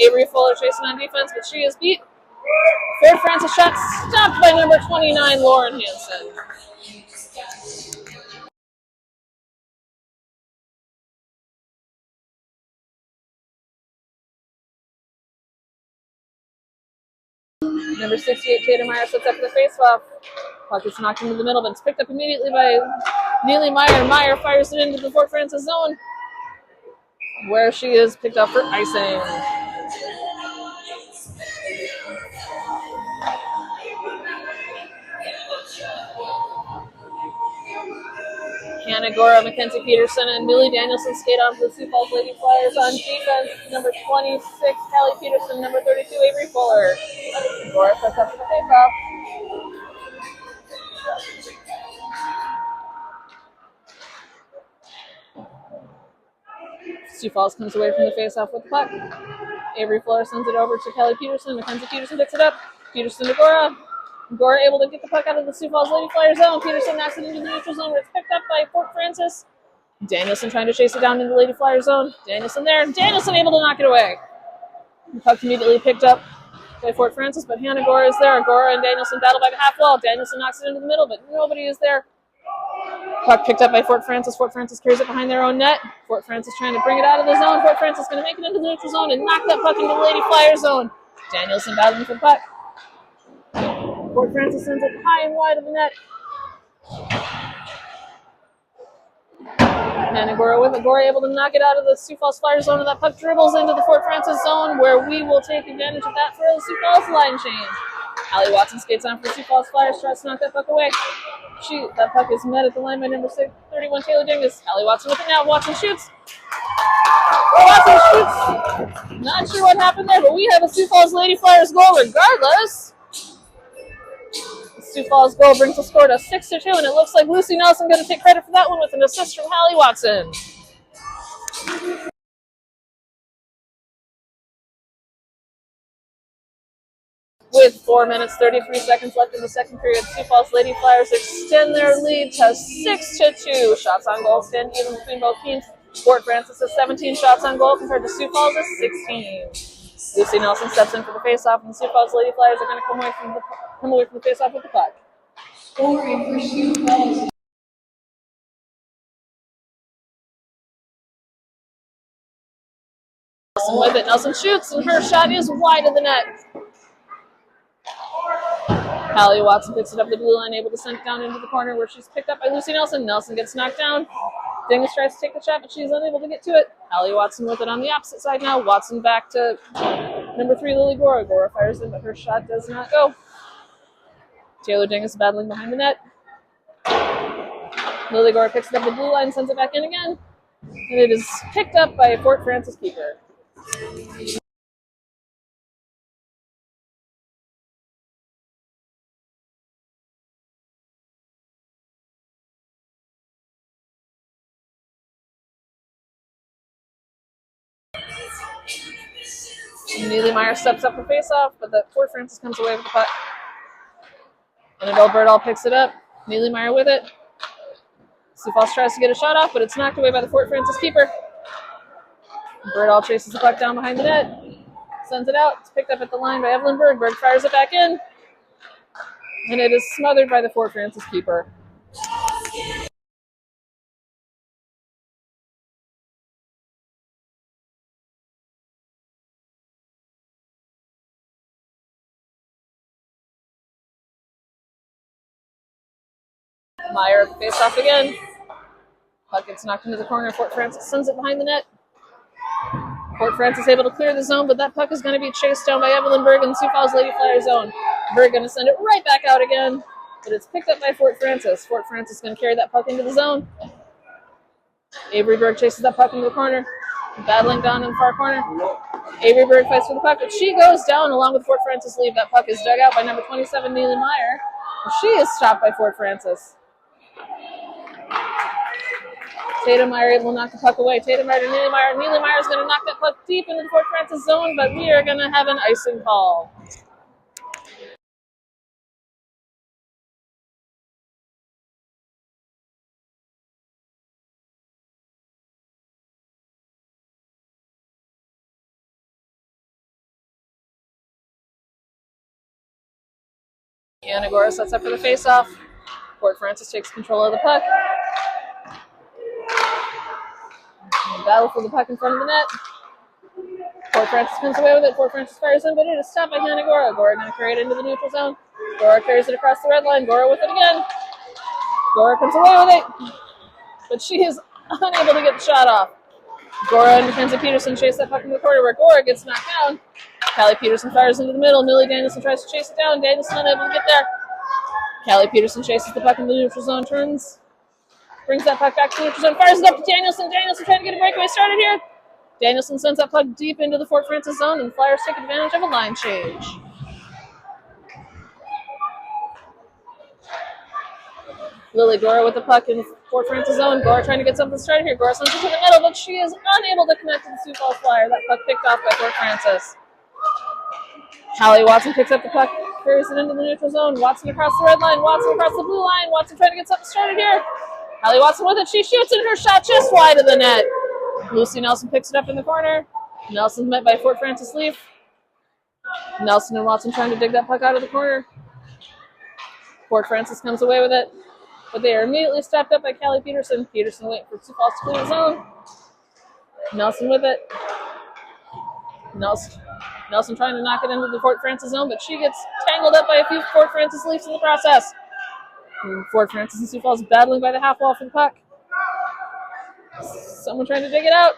Avery Fuller chasing on defense, but she is beat. Fort Francis shot stopped by number 29, Lauren Hansen. Number 68, Tatum Meyer sets up for the faceoff. Puck is knocked into the middle, but it's picked up immediately by Neely Meyer. Meyer fires it into the Fort Francis zone, where she is picked up for icing. Hannah Gora, Mackenzie Peterson, and Millie Danielson skate on for the Sioux Falls Lady Flyers on defense. Number 26, Callie Peterson. Number 32, Avery Fuller. Gora sets up for the faceoff. Sioux Falls comes away from the faceoff with the puck. Avery Fuller sends it over to Callie Peterson. Mackenzie Peterson picks it up. Peterson to Gora. Gora able to get the puck out of the Sioux Falls Lady Flyers zone. Peterson knocks it into the neutral zone, where it's picked up by Fort Francis. Danielson trying to chase it down into the Lady Flyers zone. Danielson there. Danielson able to knock it away. The puck immediately picked up by Fort Francis, but Hannah Gora is there. Gora and Danielson battle by the half wall. Danielson knocks it into the middle, but nobody is there. Puck picked up by Fort Francis. Fort Francis carries it behind their own net. Fort Francis trying to bring it out of the zone. Fort Francis going to make it into the neutral zone and knock that puck into the Lady Flyers zone. Danielson battling for the puck. Fort Francis sends it high and wide of the net. Hannah Gora with it. Gora able to knock it out of the Sioux Falls Flyers zone, and that puck dribbles into the Fort Francis zone, where we will take advantage of that for the Sioux Falls line change. Allie Watson skates on for the Sioux Falls Flyers, tries to knock that puck away. That puck is met at the line by number 31, Taylor Dingus. Allie Watson with it now. Watson shoots. Watson shoots. Not sure what happened there, but we have a Sioux Falls Lady Flyers goal regardless. The Sioux Falls goal brings the score to 6-2, and it looks like Lucy Nelson going to take credit for that one with an assist from Allie Watson. With 4 minutes, 33 seconds left in the second period, Sioux Falls Lady Flyers extend their lead to 6-2. Shots on goal stand even between both teams. Fort Francis has 17 shots on goal compared to Sioux Falls' 16. Lucy Nelson steps in for the faceoff, and the Sioux Falls Lady Flyers are going to come away from the faceoff with the puck. Scoring for Sioux Falls. Nelson with it. Nelson shoots, and her shot is wide of the net. Allie Watson picks it up the blue line, able to send it down into the corner, where she's picked up by Lucy Nelson. Nelson gets knocked down. Dingus tries to take the shot, but she's unable to get to it. Allie Watson with it on the opposite side now. Watson back to number 3, Lily Gora. Gora fires in, but her shot does not go. Taylor Dingus battling behind the net. Lily Gora picks it up the blue line, sends it back in again. And it is picked up by Fort Francis keeper. Neely Meyer steps up for faceoff, but the Fort Francis comes away with the puck. Annabelle Berdahl picks it up. Neely Meyer with it. Sioux Falls tries to get a shot off, but it's knocked away by the Fort Francis keeper. Berdahl chases the puck down behind the net. Sends it out. It's picked up at the line by Evelyn Berg. Berg fires it back in. And it is smothered by the Fort Francis keeper. Meyer face off again. Puck gets knocked into the corner. Fort Francis sends it behind the net. Fort Francis able to clear the zone, but that puck is going to be chased down by Evelyn Berg in the Sioux Falls Lady Flyers zone. Berg going to send it right back out again, but it's picked up by Fort Francis. Fort Francis going to carry that puck into the zone. Avery Berg chases that puck into the corner, battling down in the far corner. Avery Berg fights for the puck, but she goes down along with Fort Francis leave. That puck is dug out by number 27, Neely Meyer. She is stopped by Fort Francis. Tatum Meyer able to knock the puck away. Tatum Meyer to Neely Meyer. Neely Meyer is going to knock that puck deep into the Fort Francis zone, but we are going to have an icing call. Anna Gora sets up for the face-off. Fort Francis takes control of the puck. Battle for the puck in front of the net. Fort Francis comes away with it. Fort Francis fires in, but it is stopped by Hannah Gora. Gora going to carry it into the neutral zone. Gora carries it across the red line. Gora with it again. Gora comes away with it, but she is unable to get the shot off. Gora and Mackenzie Peterson chase that puck in the corner where Gora gets knocked down. Callie Peterson fires into the middle. Millie Danielson tries to chase it down. Danielson unable to get there. Callie Peterson chases the puck in the neutral zone, turns, brings that puck back to the neutral zone, fires it up to Danielson. Danielson trying to get a breakaway started here. Danielson sends that puck deep into the Fort Francis zone, and the Flyers take advantage of a line change. Lily Gora with the puck in the Fort Francis zone. Gora trying to get something started here. Gora sends it to the middle, but she is unable to connect to the Sioux Falls Flyer. That puck picked off by Fort Francis. Hallie Watson picks up the puck, carries it into the neutral zone. Watson across the red line. Watson across the blue line. Watson trying to get something started here. Hallie Watson with it. She shoots in her shot just wide of the net. Lucy Nelson picks it up in the corner. Nelson's met by Fort Francis Leaf. Nelson and Watson trying to dig that puck out of the corner. Fort Francis comes away with it, but they are immediately stopped up by Callie Peterson. Peterson waiting for Sioux Falls to clear the zone. Nelson with it. Nelson trying to knock it into the Fort Francis zone, but she gets tangled up by a few Fort Francis Leafs in the process. And Fort Francis and Sioux Falls battling by the half wall for the puck. Someone trying to dig it out.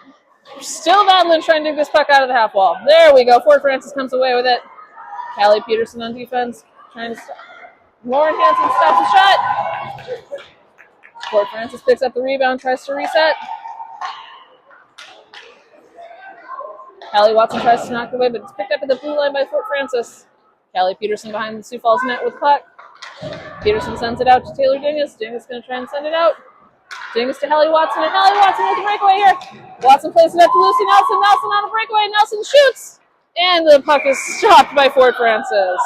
Still battling, trying to dig this puck out of the half wall. There we go. Fort Francis comes away with it. Callie Peterson on defense, trying to stop. Lauren Hansen stops the shot. Fort Francis picks up the rebound, tries to reset. Callie Watson tries to knock it away, but it's picked up at the blue line by Fort Francis. Callie Peterson behind the Sioux Falls net with the puck. Peterson sends it out to Taylor Dingus. Dingus going to try and send it out. Dingus to Hallie Watson, and Hallie Watson with the breakaway here. Watson plays it up to Lucy Nelson. Nelson on a breakaway. Nelson shoots, and the puck is stopped by Fort Francis.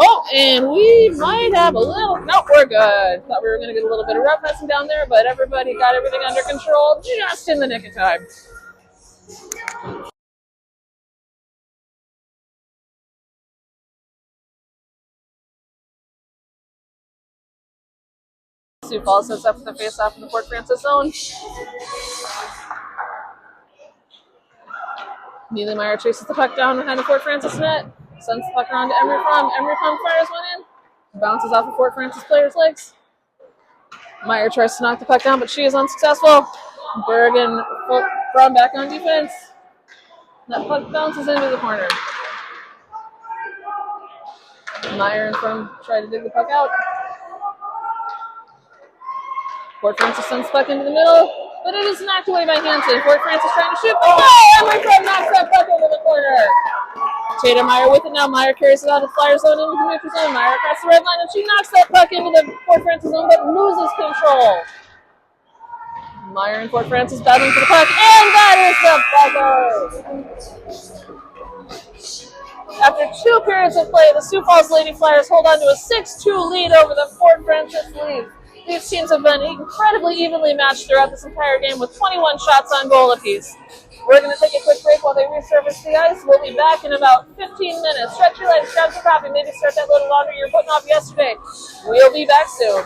Oh, and we might have a little... Nope, we're good. Thought we were going to get a little bit of roughhousing down there, but everybody got everything under control just in the nick of time. Sioux Falls sets up for the face-off in the Fort Francis zone. Neely Meyer chases the puck down behind the Fort Francis net. Sends the puck around to Emery Frum. Emery Frum fires one in. Bounces off of Fort Francis player's legs. Meyer tries to knock the puck down, but she is unsuccessful. Berg and Frum back on defense. That puck bounces into the corner. Meyer and Frum try to dig the puck out. Fort Francis sends the puck into the middle, but it is knocked away by Hansen. Fort Francis trying to shoot. Oh, Emery Frum knocks that puck over the corner. Tatum Meyer with it now. Meyer carries it out of the Flyer zone into the neutral zone. Meyer across the red line, and she knocks that puck into the Fort Francis zone, but loses control. Meyer and Fort Francis battling for the puck, and that is the buzzer. After 2 periods of play, the Sioux Falls Lady Flyers hold on to a 6-2 lead over the Fort Francis Leafs. These teams have been incredibly evenly matched throughout this entire game with 21 shots on goal apiece. We're going to take a quick break while they resurface the ice. We'll be back in about 15 minutes. Stretch your legs, grab some coffee, maybe start that little laundry you're putting off yesterday. We'll be back soon.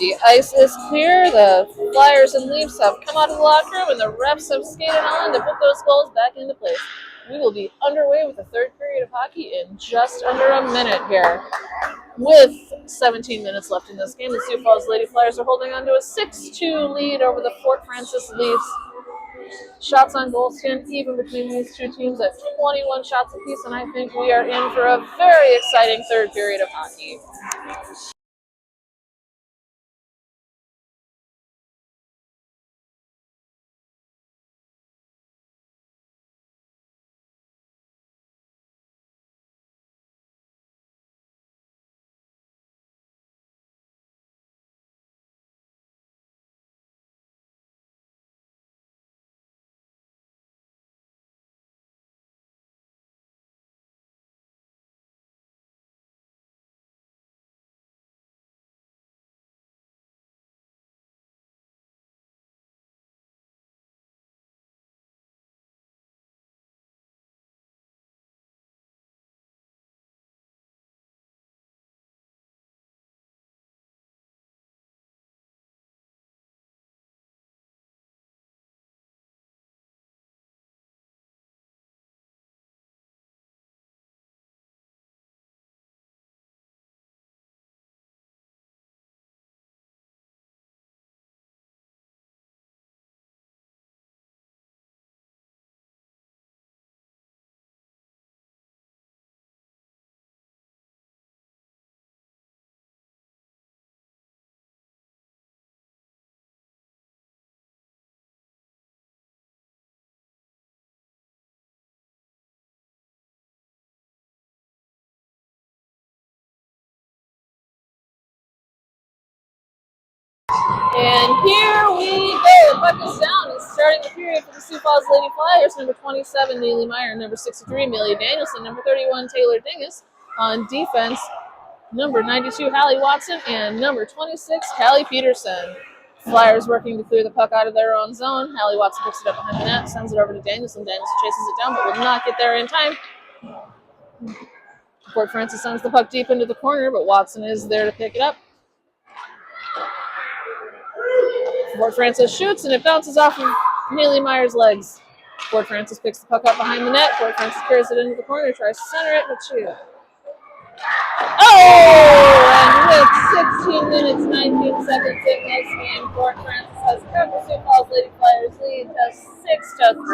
The ice is clear. The Flyers and Leafs have come out of the locker room, and the refs have skated on to put those goals back into place. We will be underway with the third period of hockey in just under a minute here. With 17 minutes left in this game, the Sioux Falls Lady Flyers are holding on to a 6-2 lead over the Fort Frances Leafs. Shots on goal stand even between these two teams at 21 shots apiece, and I think we are in for a very exciting third period of hockey. And here we go. The puck is down. It's starting the period for the Sioux Falls Lady Flyers. Number 27, Neely Meyer. Number 63, Amelia Danielson. Number 31, Taylor Dingus. On defense, number 92, Hallie Watson. And number 26, Hallie Peterson. Flyers working to clear the puck out of their own zone. Hallie Watson picks it up behind the net, sends it over to Danielson. Danielson chases it down, but will not get there in time. Fort Frances sends the puck deep into the corner, but Watson is there to pick it up. Fort Frances shoots, and it bounces off of Neely Meyer's legs. Fort Frances picks the puck up behind the net. Fort Frances carries it into the corner, tries to center it, but she... Oh! And with 16 minutes, 19 seconds in this game, Fort Frances has cut the Sioux Falls Lady Flyers lead to 6-3.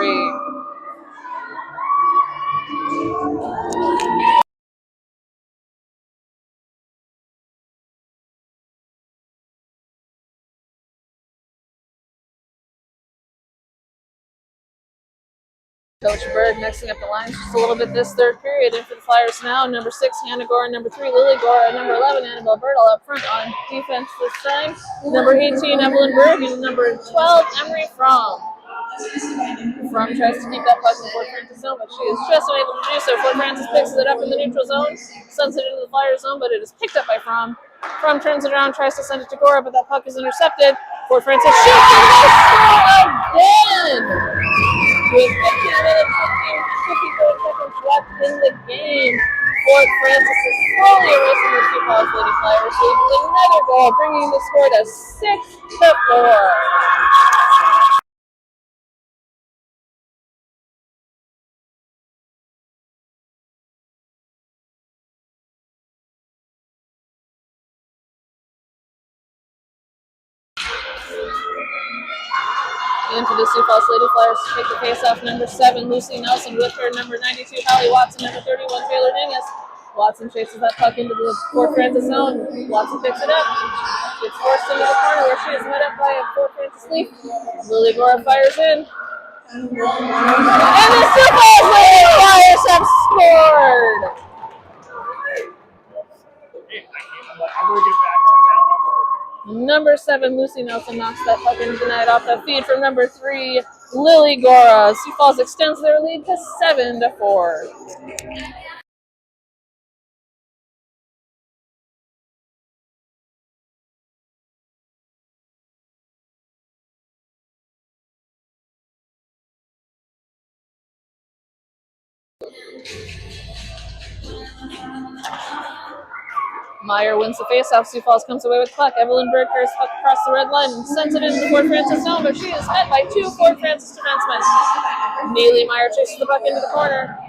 Coach Berg mixing up the lines just a little bit this third period. In for the Flyers now, number 6, Hannah Gora, number 3, Lily Gora, number 11, Annabelle Bird, all up front on defense this time. Number 18, Evelyn Berg, and number 12, Emery Fromm. Fromm tries to keep that puck in the Fort Frances zone, but she is just unable to do so. Fort Frances picks it up in the neutral zone, sends it into the Flyers zone, but it is picked up by Fromm. Fromm turns it around, tries to send it to Gora, but that puck is intercepted. Fort Frances shoots, and they score again! With 15 minutes, 54 seconds left in the game, Fort Frances is slowly erasing the Sioux Falls Lady Flyers lead with another goal, bringing the score to 6-4. In for the Sioux Falls Lady Flyers to take the face-off, number 7, Lucy Nelson, with her number 92, Hallie Watson, number 31, Taylor Dingus. Watson chases that puck into the Fort Frances zone. Watson picks it up. Gets forced into the corner where she is met up by a Fort Frances Leaf. Lily Gora fires in. And the Sioux Falls Lady Flyers have scored! Number 7, Lucy Nelson knocks that puck into the net off the feed from number 3, Lily Gora. Sioux Falls extends their lead to 7-4. Meyer wins the faceoff. Sioux Falls comes away with puck. Evelyn Berg carries puck across the red line and sends it into the Fort Francis zone, but she is met by two Fort Francis defensemen. Neely Meyer chases the puck into the corner.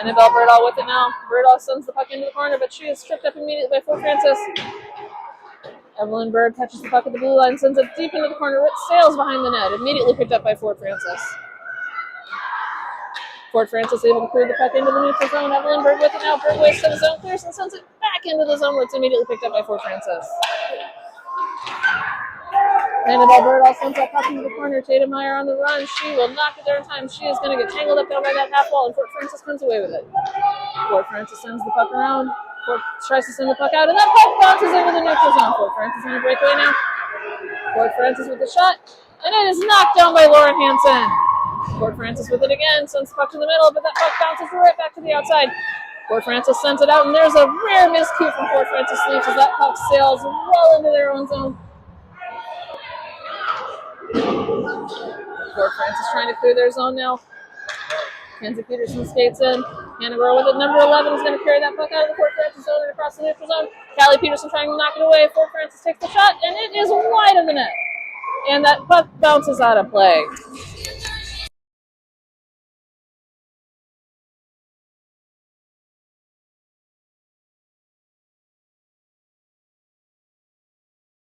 Annabelle Birdall with it now. Birdall sends the puck into the corner, but she is stripped up immediately by Fort Francis. Evelyn Berg catches the puck at the blue line, sends it deep into the corner. It sails behind the net, immediately picked up by Fort Francis. Fort Francis able to clear the puck into the neutral zone. Evelyn Berg with it now. Berg waits to the zone, clears and sends it back into the zone where it's immediately picked up by Fort Francis. Annabelle Birdall sends that puck into the corner. Tatum Meyer on the run. She will knock it there in time. She is going to get tangled up down by that half wall, and Fort Francis comes away with it. Fort Francis sends the puck around. Fort tries to send the puck out, and that puck bounces into the neutral zone. Fort Francis on a breakaway now. Fort Francis with the shot, and it is knocked down by Lauren Hansen. Fort Francis with it again, sends the puck to the middle, but that puck bounces right back to the outside. Fort Francis sends it out, and there's a rare miscue from Fort Francis Leafs as that puck sails well into their own zone. Fort Francis trying to clear their zone now. Kenzie Peterson skates in. Hannah Gore with it. Number 11 is going to carry that puck out of the Fort Francis zone and across the neutral zone. Callie Peterson trying to knock it away. Fort Francis takes the shot, and it is wide of the net. And that puck bounces out of play.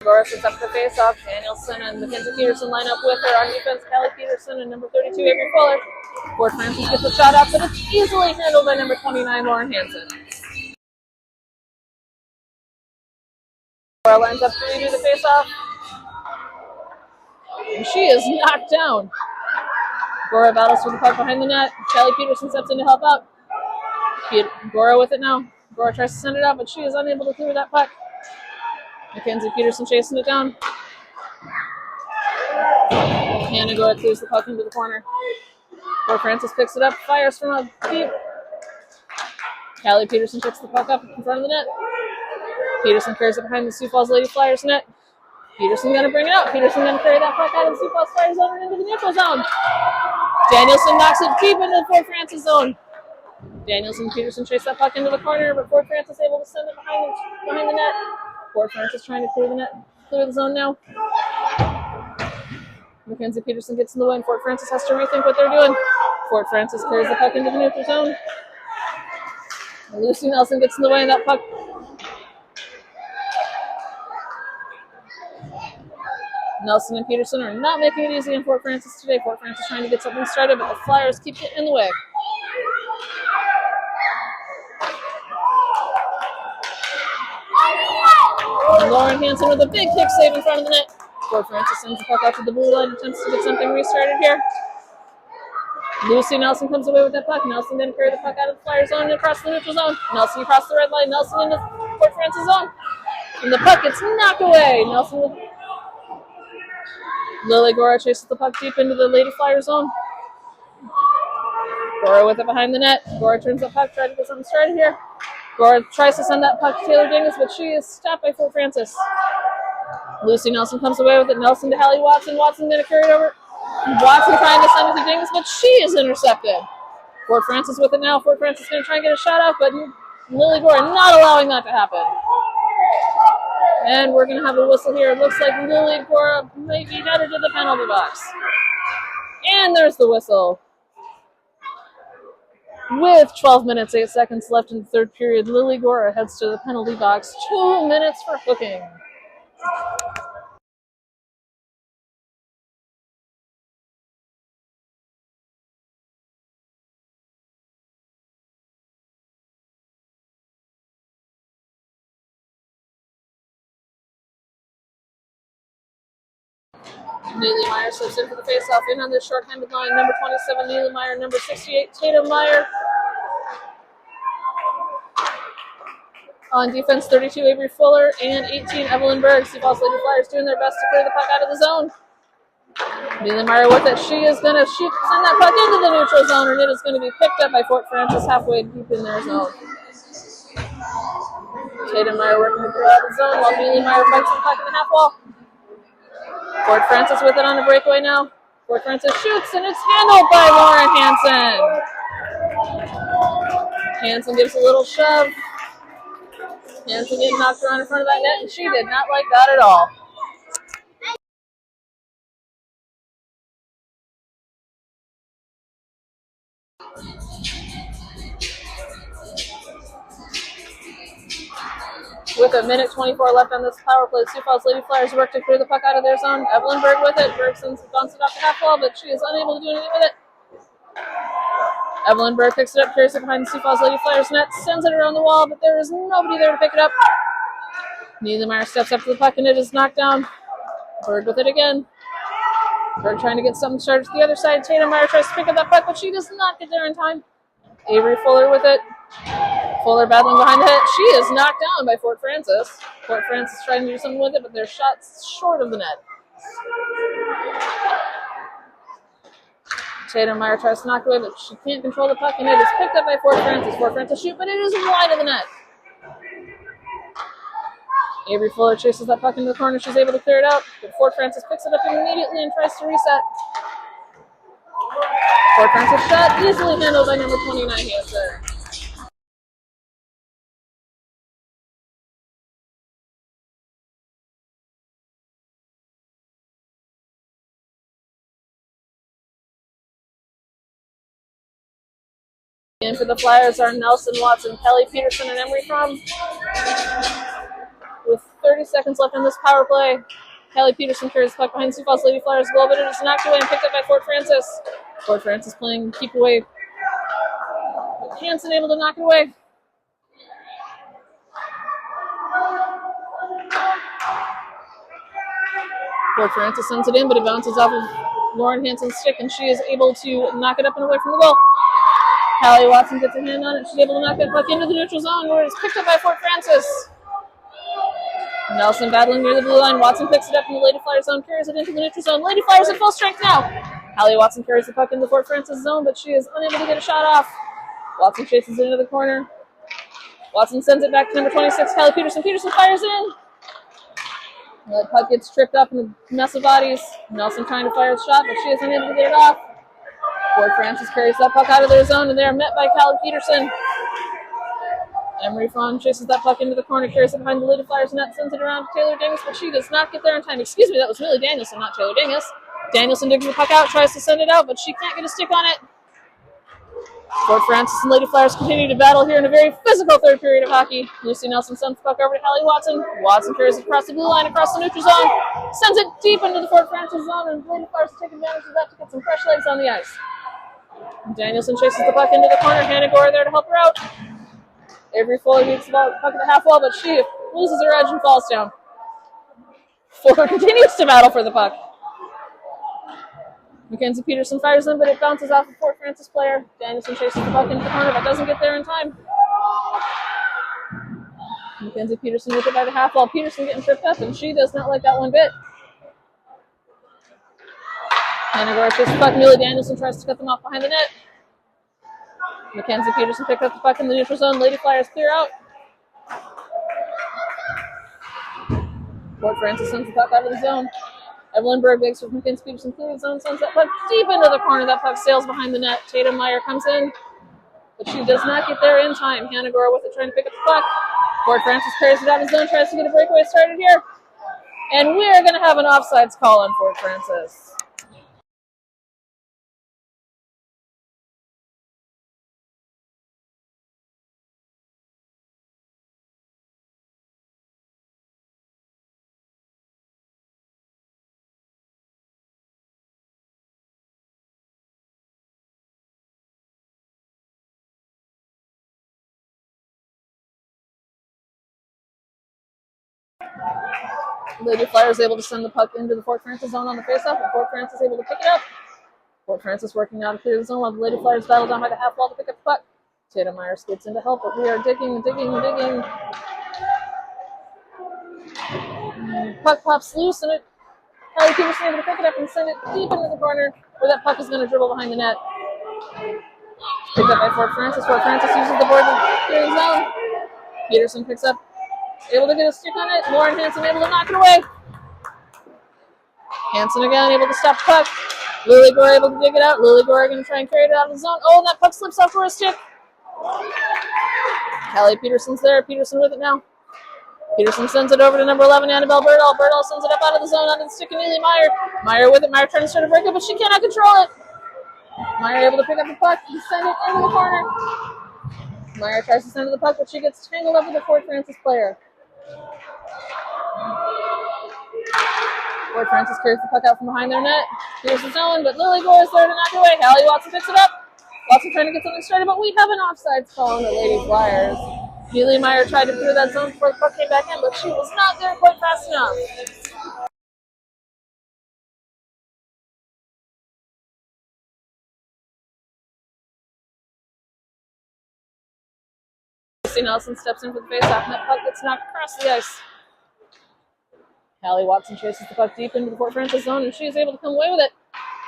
Gore sets up the face-off. Danielson and Mackenzie Peterson line up with her on defense. Callie Peterson and number 32, Avery Fuller. Fort Francis gets the shot out, but it's easily handled by number 29, Lauren Hansen. Gore lines up to redo the face-off. And she is knocked down. Gore battles for the puck behind the net. Callie Peterson steps in to help out. Gore with it now. Gore tries to send it out, but she is unable to clear that puck. Mackenzie Peterson chasing it down. Hannah Gore clears the puck into the corner. Fort Francis picks it up, fires from up deep. Callie Peterson picks the puck up in front of the net. Peterson carries it behind the Sioux Falls Lady Flyers net. Peterson going to bring it out. Peterson going to carry that puck out of the Sioux Falls Flyers zone and into the neutral zone. Danielson knocks it deep into the Fort Francis zone. Danielson and Peterson chase that puck into the corner, but Fort Francis able to send it behind the net. Fort Francis trying to clear the zone now. Mackenzie Peterson gets in the way, and Fort Francis has to rethink what they're doing. Fort Francis carries the puck into the neutral zone. Lucy Nelson gets in the way of that puck. Nelson and Peterson are not making it easy on Fort Francis today. Fort Francis trying to get something started, but the Flyers keep getting in the way. Lauren Hansen with a big kick save in front of the net. Fort Francis sends the puck out to the blue line, attempts to get something restarted here. Lucy Nelson comes away with that puck. Nelson then carry the puck out of the Flyers zone and across the neutral zone. Nelson across the red line. Nelson into Fort Francis zone. And the puck gets knocked away. Nelson with Lily Gore chases the puck deep into the Lady Flyers zone. Gore with it behind the net. Gore turns the puck, trying to get something started here. Gore tries to send that puck to Taylor Dingus, but she is stopped by Fort Francis. Lucy Nelson comes away with it. Nelson to Hallie Watson. Watson going to carry it over. Watson trying to send it to Dingus, but she is intercepted. Fort Francis with it now. Fort Francis going to try and get a shot off, but Lily Gore not allowing that to happen. And we're going to have a whistle here. It looks like Lily Gore might be headed to the penalty box. And there's the whistle. With 12 minutes, 8 seconds left in the third period, Lily Gore heads to the penalty box. 2 minutes for hooking. Neely Meyer slips in for the faceoff in on the short-handed line. Number 27, Neely Meyer. Number 68, Tatum Meyer. On defense, 32, Avery Fuller. And 18, Evelyn Berg. Sioux Falls Lady Flyers doing their best to clear the puck out of the zone. Neely Meyer with it. She is going to send that puck into the neutral zone, and it is going to be picked up by Fort Francis halfway deep in their zone. Tatum Meyer working to clear out of the zone while Neely Meyer fights the puck in the half wall. Fort Francis with it on a breakaway now. Fort Francis shoots, and it's handled by Lauren Hansen. Hansen gives a little shove. Hansen getting knocked around in front of that net, and she did not like that at all. With a minute 24 left on this power play, Sioux Falls Lady Flyers work to clear the puck out of their zone. Evelyn Berg with it. Berg sends it bounces it off the half wall, but she is unable to do anything with it. Evelyn Berg picks it up, carries it behind the Sioux Falls Lady Flyers net, sends it around the wall, but there is nobody there to pick it up. Niedermeyer steps up to the puck, and it is knocked down. Berg with it again. Berg trying to get something started to the other side. Niedermeyer tries to pick up that puck, but she does not get there in time. Avery Fuller with it. Fuller battling behind the net. She is knocked down by Fort Francis. Fort Francis trying to do something with it, but their shot's short of the net. Meyer tries to knock it away, but she can't control the puck, and it is picked up by Fort Francis. Fort Francis shoot, but it is wide of the net. Avery Fuller chases that puck into the corner. She's able to clear it out, but Fort Francis picks it up immediately and tries to reset. Fort Francis shot easily handled by number 29 Hansen. And for the Flyers are Nelson, Watson, Kelly, Peterson, and Emery Fromm. With 30 seconds left on this power play, Kelly Peterson carries the puck behind Sioux Falls Lady Flyers goal, but it is knocked away and picked up by Fort Francis. Fort Francis playing keep away. Hansen able to knock it away. Fort Francis sends it in, but it bounces off of Lauren Hansen's stick, and she is able to knock it up and away from the goal. Hallie Watson gets a hand on it. She's able to knock that puck into the neutral zone, where it's picked up by Fort Francis. Nelson battling near the blue line. Watson picks it up in the Lady Flyers zone, carries it into the neutral zone. Lady Flyers at full strength now. Hallie Watson carries the puck into the Fort Francis zone, but she is unable to get a shot off. Watson chases it into the corner. Watson sends it back to number 26, Kelly Peterson. Peterson fires in. The puck gets tripped up in a mess of bodies. Nelson trying to fire a shot, but she is unable to get it off. Fort Francis carries that puck out of their zone, and they are met by Kelly Peterson. Emery Fromm chases that puck into the corner, carries it behind the Lady Flyers net, sends it around to Taylor Dangus, but she does not get there in time. Excuse me, that was Millie Danielson, not Taylor Dangus. Danielson digs the puck out, tries to send it out, but she can't get a stick on it. Fort Francis and Lady Flyers continue to battle here in a very physical third period of hockey. Lucy Nelson sends the puck over to Hallie Watson. Watson carries it across the blue line, across the neutral zone, sends it deep into the Fort Francis zone, and Lady Flyers take advantage of that to get some fresh legs on the ice. Danielson chases the puck into the corner. Hannah Gore there to help her out. Avery Fuller beats the puck at the half wall, but she loses her edge and falls down. Fuller continues to battle for the puck. Mackenzie Peterson fires in, but it bounces off a Fort Francis player. Danielson chases the puck into the corner, but doesn't get there in time. Mackenzie Peterson with it by the half wall. Peterson getting tripped up, and she does not like that one bit. Hannah Gore chases the puck. Millie Danielson tries to cut them off behind the net. Mackenzie Peterson picks up the puck in the neutral zone. Lady Flyers clear out. Fort Francis sends the puck out of the zone. Evelyn Berg begs for Mackenzie Peterson clear the zone, sends that puck deep into the corner. That puck sails behind the net. Tatum Meyer comes in, but she does not get there in time. Hannah Gore with it trying to pick up the puck. Fort Francis carries it out of the zone, tries to get a breakaway started here. And we are going to have an offsides call on Fort Francis. Lady Flyers able to send the puck into the Fort Francis zone on the faceoff, and Fort Francis able to pick it up. Fort Francis working now to clear the zone while the Lady Flyers battle down by the half wall to pick up the puck. Tatum Meyer skates in to help, but we are digging. Puck pops loose, and Kelly Peterson able to pick it up and send it deep into the corner where that puck is going to dribble behind the net. Picked up by Fort Francis. Fort Francis uses the board to clear the zone. Peterson picks up, able to get a stick on it. Lauren Hansen able to knock it away. Hansen again able to stop the puck. Lily Gore able to dig it out. Lily Gore going to try and carry it out of the zone. Oh, and that puck slips off for a stick. Callie Peterson's there. Peterson with it now. Peterson sends it over to number 11, Annabelle Birdall. Birdall sends it up out of the zone onto the stick of Neely Meyer. Meyer with it. Meyer trying to start a breakup, but she cannot control it. Meyer able to pick up the puck and send it into the corner. Meyer tries to send it to the puck, but she gets tangled up with the Fort Francis player. Fort Francis carries the puck out from behind their net. Here's the zone, but Lily Gore is there to knock it away. Hallie Watson picks it up. Watson trying to get something started, but we have an offsides call on the Lady Flyers. Neely Meyer tried to clear that zone before the puck came back in, but she was not there quite fast enough. Lucy Nelson steps in for the faceoff, and that puck gets knocked across the ice. Hallie Watson chases the puck deep into the Fort Francis zone, and she is able to come away with it.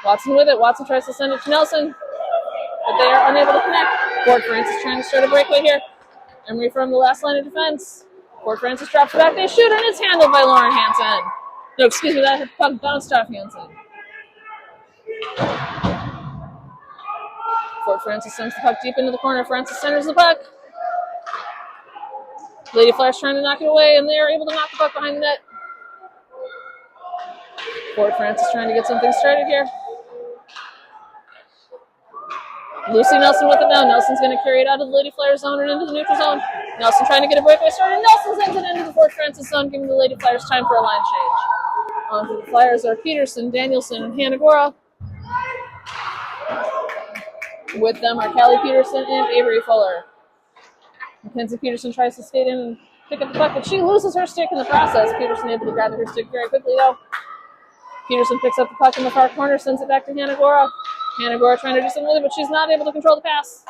Watson with it. Watson tries to send it to Nelson, but they are unable to connect. Fort Francis trying to start a breakaway here. Emery from the last line of defense. Fort Francis drops back. They shoot, and it's handled by Lauren Hansen. No, excuse me, that puck bounced off Hansen. Fort Francis sends the puck deep into the corner. Francis centers the puck. Lady Flyers trying to knock it away, and they are able to knock the puck behind the net. Fort Francis trying to get something started here. Lucy Nelson with it now. Nelson's going to carry it out of the Lady Flyers zone and into the neutral zone. Nelson trying to get a breakaway started. Nelson sends it into the Fort Francis zone, giving the Lady Flyers time for a line change. On to the Flyers are Peterson, Danielson, and Hanagora. With them are Callie Peterson and Avery Fuller. Mackenzie Peterson tries to skate in and pick up the puck, but she loses her stick in the process. Peterson able to grab her stick very quickly, though. Peterson picks up the puck in the far corner, sends it back to Hanagora. Hanagora trying to do something with it, but she's not able to control the pass.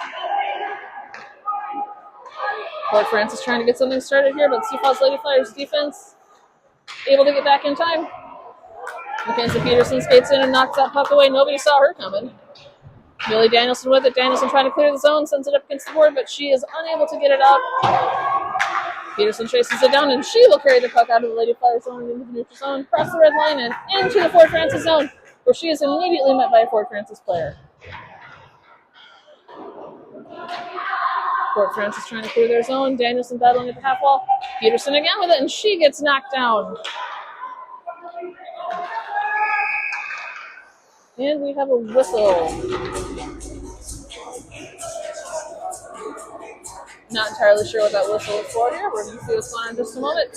Fort Francis trying to get something started here, but Sioux Falls Lady Flyers defense able to get back in time. Mackenzie Peterson skates in and knocks that puck away. Nobody saw her coming. Millie Danielson with it. Danielson trying to clear the zone, sends it up against the board, but she is unable to get it out. Peterson chases it down, and she will carry the puck out of the Lady Flyers zone into the neutral zone, across the red line, and into the Fort Francis zone, where she is immediately met by a Fort Francis player. Fort Francis trying to clear their zone. Danielson battling at the half wall. Peterson again with it, and she gets knocked down. And we have a whistle. Not entirely sure what that whistle is for here. We're going to see what's going on in just a moment.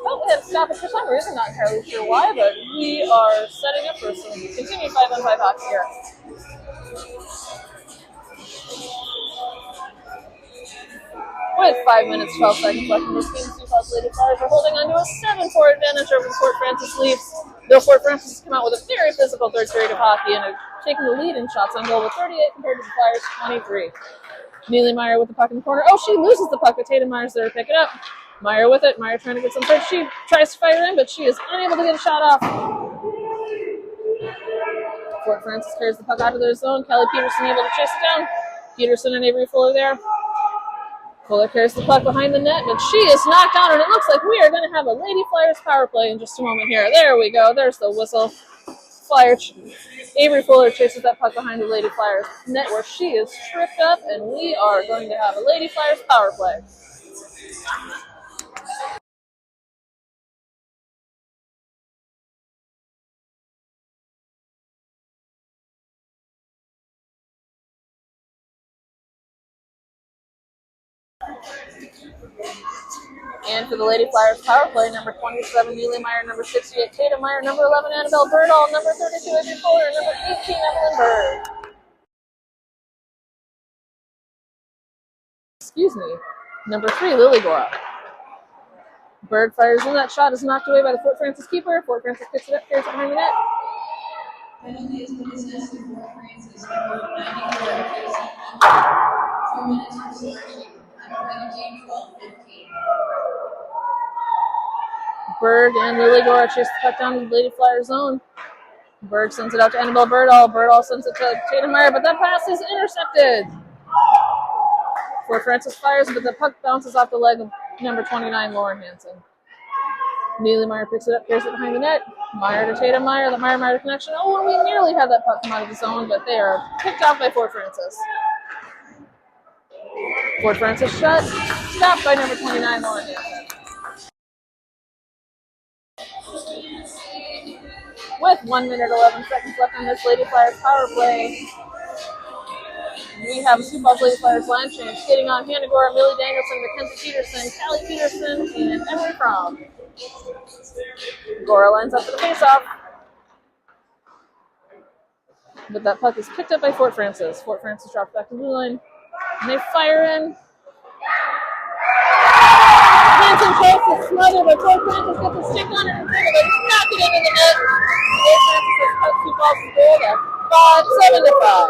Oh, we had to stop it for some reason. Not entirely sure why, but we are setting up for some continued 5-on-5 hockey here. With 5 minutes, 12 seconds left in this game, Sioux Falls Lady Flyers are holding on to a 7-4 advantage over the Fort Francis Leafs. Though Fort Francis has come out with a very physical third period of hockey and are taking the lead in shots on goal with 38 compared to the Flyers' 23. Neely Meyer with the puck in the corner. Oh, she loses the puck, but Tatum Meyer's there to pick it up. Meyer with it. Meyer trying to get some third. She tries to fire in, but she is unable to get a shot off. Fort Francis carries the puck out of their zone. Kelly Peterson able to chase it down. Peterson and Avery Fuller there. Fuller carries the puck behind the net, but she is knocked down, and it looks like we are going to have a Lady Flyers power play in just a moment here. There we go. There's the whistle. Avery Fuller chases that puck behind the Lady Flyers net where she is tripped up, and we are going to have a Lady Flyers power play. And for the Lady Flyers power play, number 27, Neely Meyer, number 68, Tatum Meyer, number 11, Annabelle Birdall, number 32, Avery Fuller, and number 18, Evelyn Bird. Excuse me. Number 3, Lily Gora. Bird fires in. That shot is knocked away by the Fort Francis keeper. Fort Francis picks it up, carries it behind the net. Penalty has been assessed to Fort Francis, number 94, 2 minutes for selection. Penalty 12-15. Berg and Lily Gora chase the puck down to the Lady Flyers zone. Berg sends it out to Annabelle Birdall. Birdall sends it to Tatum Meyer, but that pass is intercepted. Fort Francis fires, but the puck bounces off the leg of number 29, Lauren Hansen. Neely Meyer picks it up, carries it behind the net. Meyer to Tatum Meyer, the Meyer connection. Oh, and we nearly had that puck come out of the zone, but they are picked off by Fort Francis. Fort Francis stopped by number 29, Lauren Hansen. With 1 minute 11 seconds left on this Lady Flyers power play, we have Sioux Falls Lady Flyers line change. Skating on Hannah Gore, Millie Danielson, Mackenzie Peterson, Callie Peterson, and Emery Fromm. Gore lines up for the faceoff. But that puck is picked up by Fort Francis. Fort Francis drops back to the blue line. And they fire in. Hanson tries to smother, but Fort Francis gets a stick on it and knock it into the net. Fort Francis has cut Sioux Falls' goal at 7-5.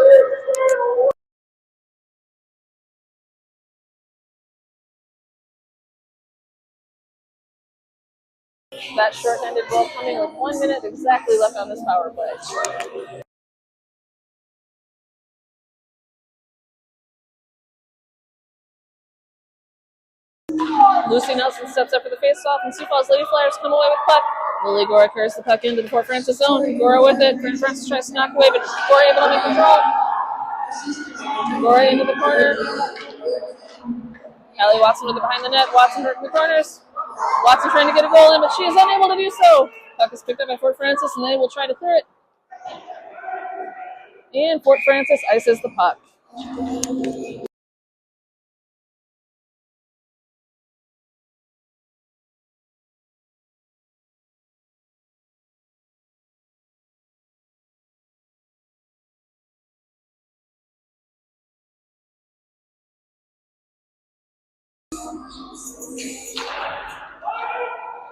That short-handed goal coming with 1 minute exactly left on this power play. Lucy Nelson steps up for the face-off, and Sioux Falls Lady Flyers come away with puck. Lily Gora carries the puck into the Fort Francis zone. Gora with it. Fort Francis tries to knock away, but Gora able to make control. Gora into the corner. Allie Watson with it behind the net. Watson hurt in the corners. Watson trying to get a goal in, but she is unable to do so. Puck is picked up by Fort Francis, and they will try to clear it. And Fort Francis ices the puck.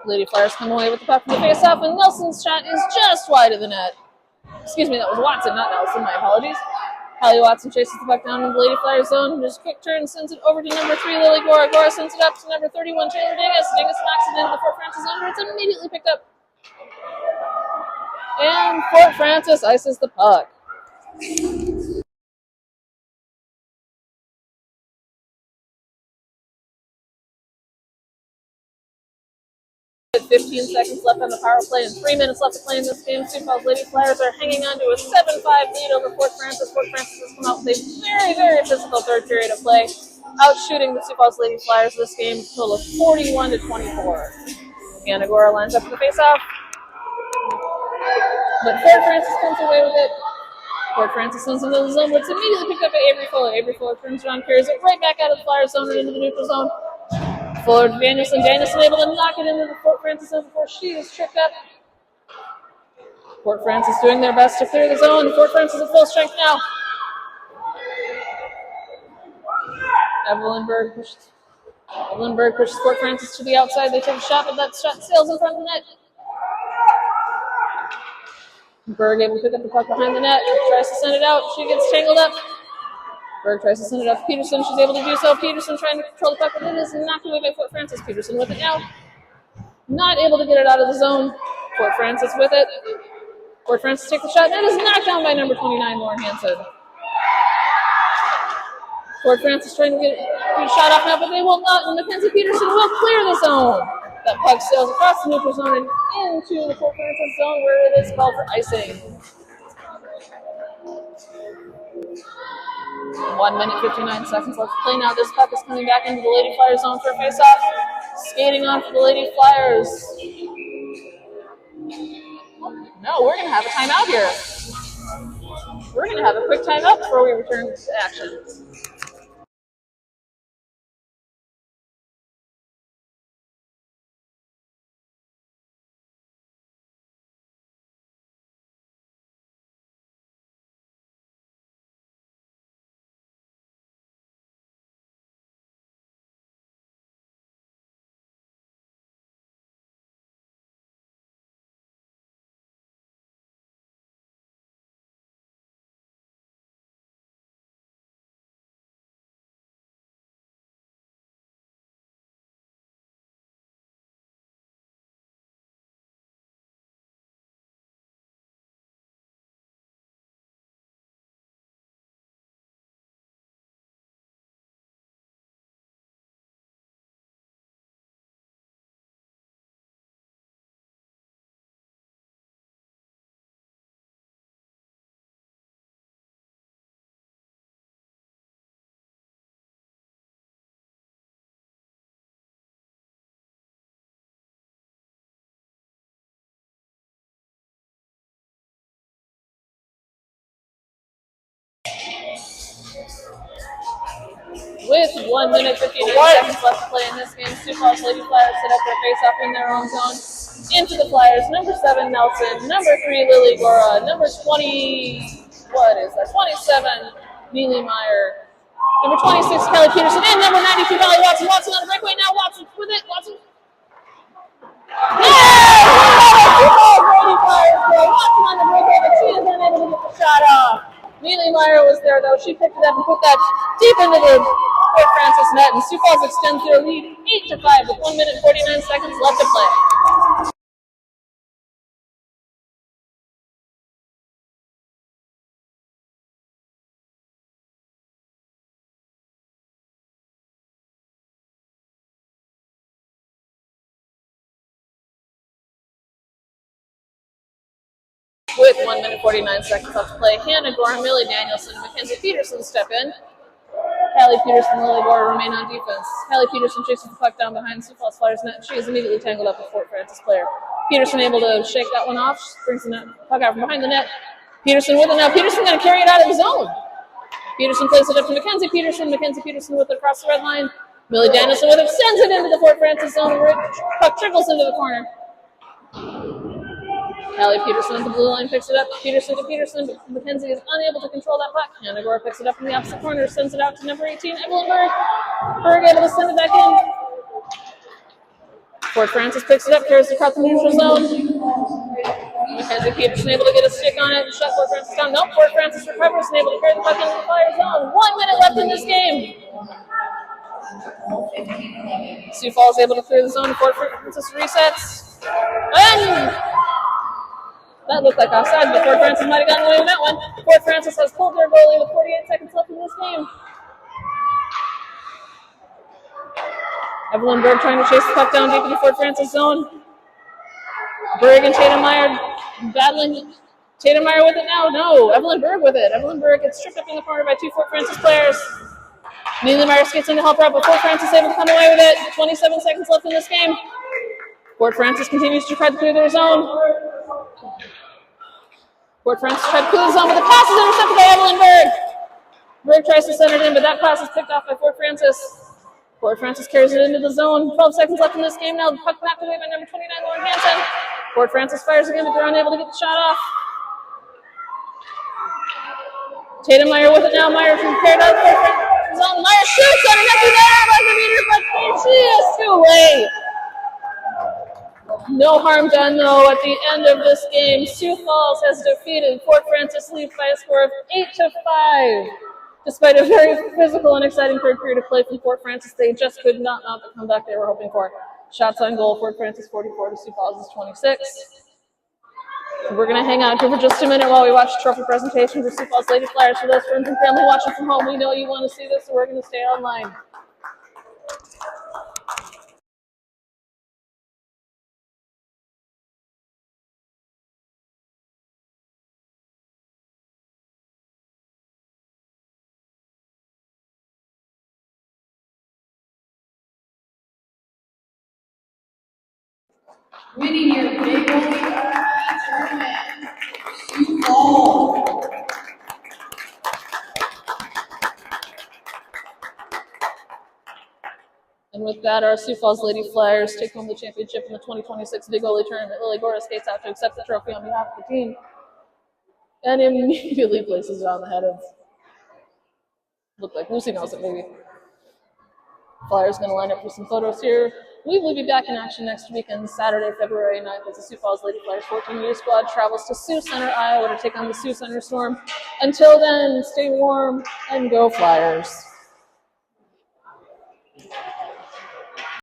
Lady Flyers come away with the puck from the face-off, and Nelson's shot is just wide of the net. Excuse me, that was Watson, not Nelson. My apologies. Hallie Watson chases the puck down in the Lady Flyers zone. Just quick turn, sends it over to number 3, Lily Gora. Gora sends it up to number 31, Taylor Dingus. Dingus knocks it into the Fort Francis zone, where it's immediately picked up. And Fort Francis ices the puck. 15 seconds left on the power play and 3 minutes left to play in this game. Sioux Falls Lady Flyers are hanging on to a 7-5 lead over Fort Francis. Fort Francis has come out with a very, very physical third period of play, outshooting the Sioux Falls Lady Flyers this game, a total of 41-24. Anna Gora lines up for the faceoff, but Fort Francis comes away with it. Fort Francis sends into the zone, but it's immediately picked up by Avery Fuller. Avery Fuller turns around, carries it right back out of the Flyers zone and into the neutral zone. Fuller to Danielson. Danielson able to knock it into the Fort Francis zone before she is tripped up. Fort Francis doing their best to clear the zone. Fort Francis at full strength now. Evelyn Berg pushes Fort Francis to the outside. They take a shot, but that shot sails in front of the net. Berg able to pick up the puck behind the net. Tries to send it out. She gets tangled up. Berg tries to send it up to Peterson. She's able to do so. Peterson trying to control the puck, but it is knocked away by Fort Francis. Peterson with it now. Not able to get it out of the zone. Fort Francis with it. Fort Francis takes the shot. That is knocked down by number 29, Lauren Hansen. Fort Francis trying to get a shot off now, but they will not. And Mackenzie Peterson will clear the zone. That puck sails across the neutral zone and into the Fort Francis zone, where it is called for icing. 1 minute, 59 seconds left to play now. This puck is coming back into the Lady Flyers zone for a face-off. Skating on for the Lady Flyers. No, we're going to have a timeout here. We're going to have a quick timeout before we return to action. With 1 minute 59 seconds left to play in this game, Sioux Falls Lady Flyers set up their face-off in their own zone. Into the Flyers, number 7, Nelson, number 3, Lily Gora, number 20, 27, Neely Meyer, number 26, Kelly Peterson, and number 92, Valley Watson. Watson on the breakaway now, Watson with it, Watson. Yeah! Lady Flyers go. Watson on the breakaway, but she is unable to get the shot off. Neely Meyer was there, though. She picked it up and put that deep into the Fort Francis net, and Sioux Falls extends their lead 8-5 with 1 minute 49 seconds left to play. With 1 minute 49 seconds left to play, Hannah Gore, Millie Danielson, and Mackenzie Peterson step in. Callie Peterson and Lily Gore remain on defense. Callie Peterson chases the puck down behind Sioux Falls Flyers net. She is immediately tangled up with Fort Francis player. Peterson able to shake that one off. She brings the puck out from behind the net. Peterson with it now. Peterson going to carry it out of the zone. Peterson plays it up to Mackenzie Peterson. Mackenzie Peterson with it across the red line. Millie Danielson with it, sends it into the Fort Francis zone. Puck trickles into the corner. Callie Peterson at the blue line picks it up. Peterson to Peterson, but Mackenzie is unable to control that puck. Hannah Gore picks it up in the opposite corner, sends it out to number 18, Evelyn Berg. Berg able to send it back in. Fort Francis picks it up, carries it across the neutral zone. Mackenzie Peterson able to get a stick on it and shut Fort Francis down. Nope, Fort Francis recovers and able to carry the puck into the Flyers zone. 1 minute left in this game. Sioux Falls able to clear the zone. Fort Francis resets. And that looked like offside, but Fort Francis might have gotten away with that one. Fort Francis has pulled their goalie with 48 seconds left in this game. Evelyn Berg trying to chase the puck down deep in the Fort Francis zone. Berg and Tatum Meyer battling. Tatum Meyer with it now. No, Evelyn Berg with it. Evelyn Berg gets tripped up in the corner by 2 Fort Francis players. Neely Myers gets in to help her out, but Fort Francis able to come away with it. 27 seconds left in this game. Fort Francis continues to try to clear their zone. Fort Francis tried to clear the zone, but the pass is intercepted by Evelyn Berg. Berg tries to send it in, but that pass is picked off by Fort Francis. Fort Francis carries it into the zone. 12 seconds left in this game now. The puck knocked away by number 29, Lauren Hansen. Fort Francis fires again, but they're unable to get the shot off. Tatum Meyer with it now. Meyer prepared out of Fort Francis zone. Meyer shoots on a nephew there by the meter, but she is too late. No harm done, though, at the end of this game. Sioux Falls has defeated Fort Francis Leaf by a score of 8-5. Despite a very physical and exciting third period of play from Fort Francis, they just could not mount the comeback they were hoping for. Shots on goal, Fort Francis 44 to Sioux Falls 26. We're going to hang out here for just a minute while we watch the trophy presentation for Sioux Falls Lady Flyers. For those friends and family watching from home, we know you want to see this, so we're going to stay online. Winning your big goalie tournament, Sioux Falls. And with that, our Sioux Falls Lady Flyers take home the championship in the 2026 Big Goalie Tournament. Lily Gora skates out to accept the trophy on behalf of the team and immediately places it on the head of, looked like Lucy Nelson, maybe. Flyers going to line up for some photos here. We will be back in action next weekend, Saturday, February 9th, as the Sioux Falls Lady Flyers 14U squad travels to Sioux Center, Iowa to take on the Sioux Center Storm. Until then, stay warm and go Flyers.